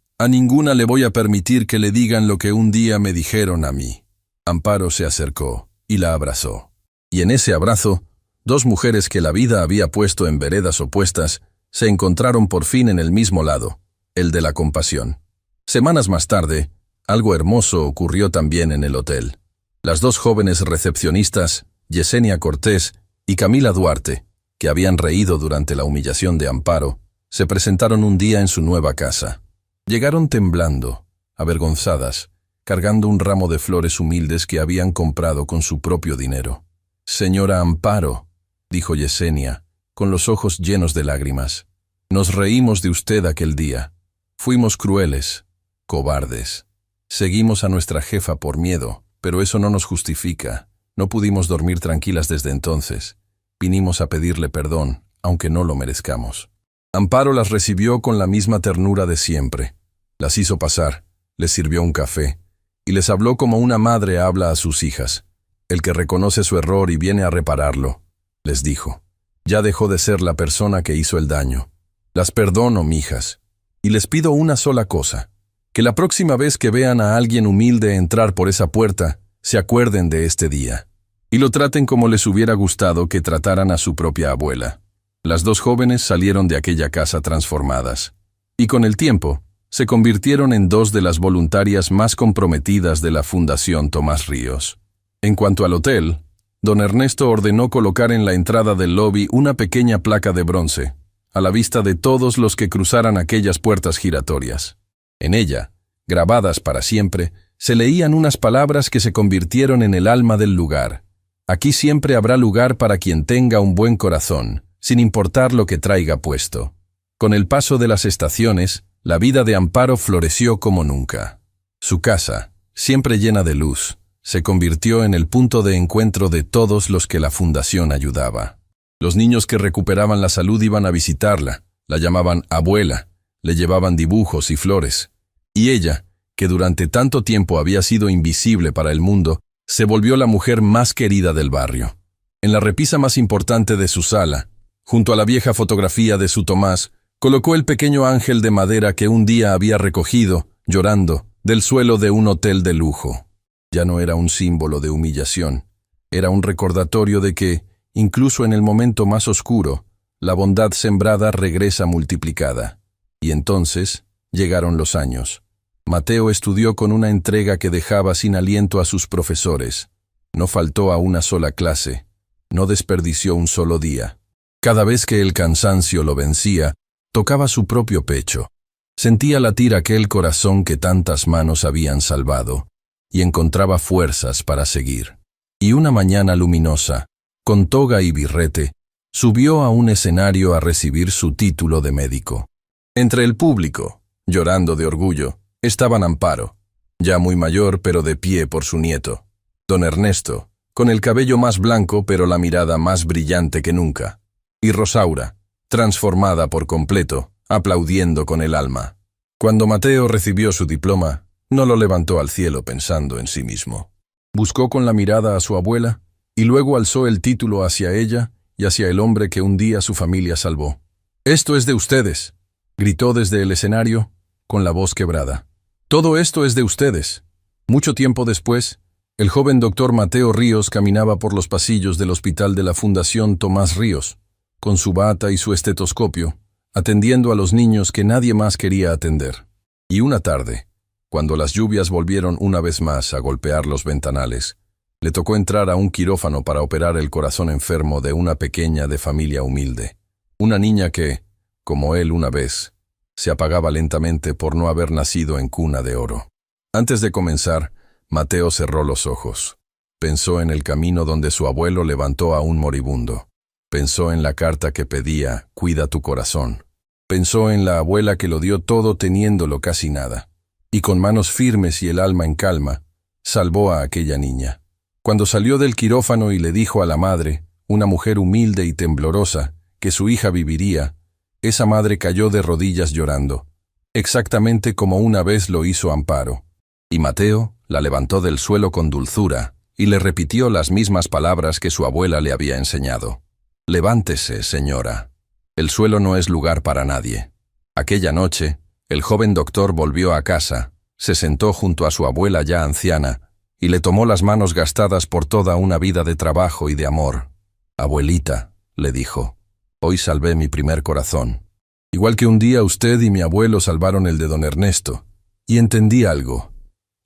le voy a permitir que le digan lo que un día me dijeron a mí». Amparo se acercó y la abrazó. Y en ese abrazo, dos mujeres que la vida había puesto en veredas opuestas se encontraron por fin en el mismo lado, el de la compasión. Semanas más tarde, algo hermoso ocurrió también en el hotel. Las dos jóvenes recepcionistas, Yesenia Cortés y Camila Duarte, que habían reído durante la humillación de Amparo, se presentaron un día en su nueva casa. Llegaron temblando, avergonzadas, cargando un ramo de flores humildes que habían comprado con su propio dinero. «Señora Amparo», dijo Yesenia, con los ojos llenos de lágrimas, «nos reímos de usted aquel día. Fuimos crueles, cobardes. Seguimos a nuestra jefa por miedo, pero eso no nos justifica. No pudimos dormir tranquilas desde entonces. Vinimos a pedirle perdón, aunque no lo merezcamos». Amparo las recibió con la misma ternura de siempre. Las hizo pasar, les sirvió un café, y les habló como una madre habla a sus hijas. «El que reconoce su error y viene a repararlo», les dijo, «ya dejó de ser la persona que hizo el daño. Las perdono, mijas, y les pido una sola cosa, que la próxima vez que vean a alguien humilde entrar por esa puerta, se acuerden de este día, y lo traten como les hubiera gustado que trataran a su propia abuela». Las dos jóvenes salieron de aquella casa transformadas, y con el tiempo se convirtieron en dos de las voluntarias más comprometidas de la Fundación Tomás Ríos. En cuanto al hotel, don Ernesto ordenó colocar en la entrada del lobby una pequeña placa de bronce, a la vista de todos los que cruzaran aquellas puertas giratorias. En ella, grabadas para siempre, se leían unas palabras que se convirtieron en el alma del lugar. «Aquí siempre habrá lugar para quien tenga un buen corazón, sin importar lo que traiga puesto». Con el paso de las estaciones, la vida de Amparo floreció como nunca. Su casa, siempre llena de luz, se convirtió en el punto de encuentro de todos los que la fundación ayudaba. Los niños que recuperaban la salud iban a visitarla, la llamaban abuela, le llevaban dibujos y flores. Y ella, que durante tanto tiempo había sido invisible para el mundo, se volvió la mujer más querida del barrio. En la repisa más importante de su sala, junto a la vieja fotografía de su Tomás, colocó el pequeño ángel de madera que un día había recogido, llorando, del suelo de un hotel de lujo. Ya no era un símbolo de humillación, era un recordatorio de que, incluso en el momento más oscuro, la bondad sembrada regresa multiplicada. Y entonces llegaron los años. Mateo estudió con una entrega que dejaba sin aliento a sus profesores. No faltó a una sola clase, no desperdició un solo día. Cada vez que el cansancio lo vencía, tocaba su propio pecho. Sentía latir aquel corazón que tantas manos habían salvado, y encontraba fuerzas para seguir. Y una mañana luminosa, con toga y birrete, subió a un escenario a recibir su título de médico. Entre el público, llorando de orgullo, estaban Amparo, ya muy mayor pero de pie por su nieto, don Ernesto, con el cabello más blanco pero la mirada más brillante que nunca, y Rosaura, transformada por completo, aplaudiendo con el alma. Cuando Mateo recibió su diploma, no lo levantó al cielo pensando en sí mismo. Buscó con la mirada a su abuela y luego alzó el título hacia ella y hacia el hombre que un día su familia salvó. «Esto es de ustedes», gritó desde el escenario, con la voz quebrada. «Todo esto es de ustedes». Mucho tiempo después, el joven doctor Mateo Ríos caminaba por los pasillos del hospital de la Fundación Tomás Ríos, con su bata y su estetoscopio, atendiendo a los niños que nadie más quería atender. Y una tarde, cuando las lluvias volvieron una vez más a golpear los ventanales, le tocó entrar a un quirófano para operar el corazón enfermo de una pequeña de familia humilde. Una niña que, como él una vez, se apagaba lentamente por no haber nacido en cuna de oro. Antes de comenzar, Mateo cerró los ojos. Pensó en el camino donde su abuelo levantó a un moribundo. Pensó en la carta que pedía, «Cuida tu corazón». Pensó en la abuela que lo dio todo teniéndolo casi nada. Y con manos firmes y el alma en calma, salvó a aquella niña. Cuando salió del quirófano y le dijo a la madre, una mujer humilde y temblorosa, que su hija viviría, esa madre cayó de rodillas llorando, exactamente como una vez lo hizo Amparo. Y Mateo la levantó del suelo con dulzura y le repitió las mismas palabras que su abuela le había enseñado. «Levántese, señora. El suelo no es lugar para nadie». Aquella noche, el joven doctor volvió a casa, se sentó junto a su abuela ya anciana y le tomó las manos gastadas por toda una vida de trabajo y de amor. «Abuelita», le dijo, «hoy salvé mi primer corazón. Igual que un día usted y mi abuelo salvaron el de don Ernesto. Y entendí algo.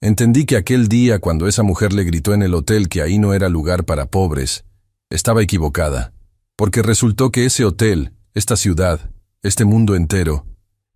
Entendí que aquel día cuando esa mujer le gritó en el hotel que ahí no era lugar para pobres, estaba equivocada. Porque resultó que ese hotel, esta ciudad, este mundo entero,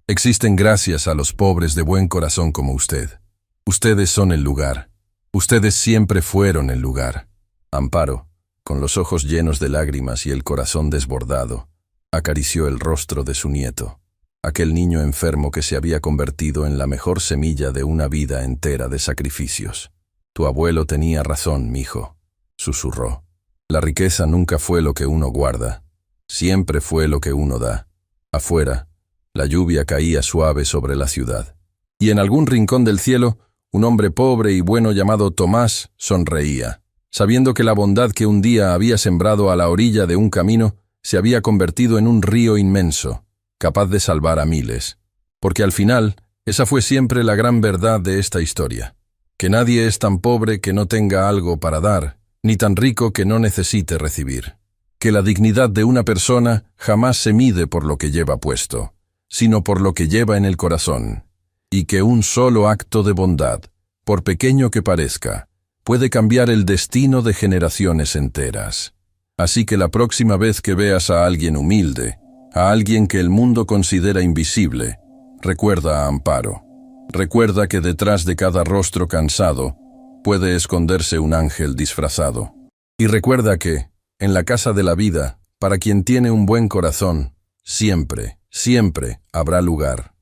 existen gracias a los pobres de buen corazón como usted. Ustedes son el lugar. Ustedes siempre fueron el lugar». Amparo, con los ojos llenos de lágrimas y el corazón desbordado, acarició el rostro de su nieto, aquel niño enfermo que se había convertido en la mejor semilla de una vida entera de sacrificios. «Tu abuelo tenía razón, mijo», susurró. «La riqueza nunca fue lo que uno guarda, siempre fue lo que uno da». Afuera, la lluvia caía suave sobre la ciudad. Y en algún rincón del cielo, un hombre pobre y bueno llamado Tomás sonreía, sabiendo que la bondad que un día había sembrado a la orilla de un camino se había convertido en un río inmenso, capaz de salvar a miles. Porque al final, esa fue siempre la gran verdad de esta historia, que nadie es tan pobre que no tenga algo para dar, ni tan rico que no necesite recibir. Que la dignidad de una persona jamás se mide por lo que lleva puesto, sino por lo que lleva en el corazón, y que un solo acto de bondad, por pequeño que parezca, puede cambiar el destino de generaciones enteras. Así que la próxima vez que veas a alguien humilde, a alguien que el mundo considera invisible, recuerda a Amparo. Recuerda que detrás de cada rostro cansado puede esconderse un ángel disfrazado. Y recuerda que, en la casa de la vida, para quien tiene un buen corazón, siempre, siempre habrá lugar.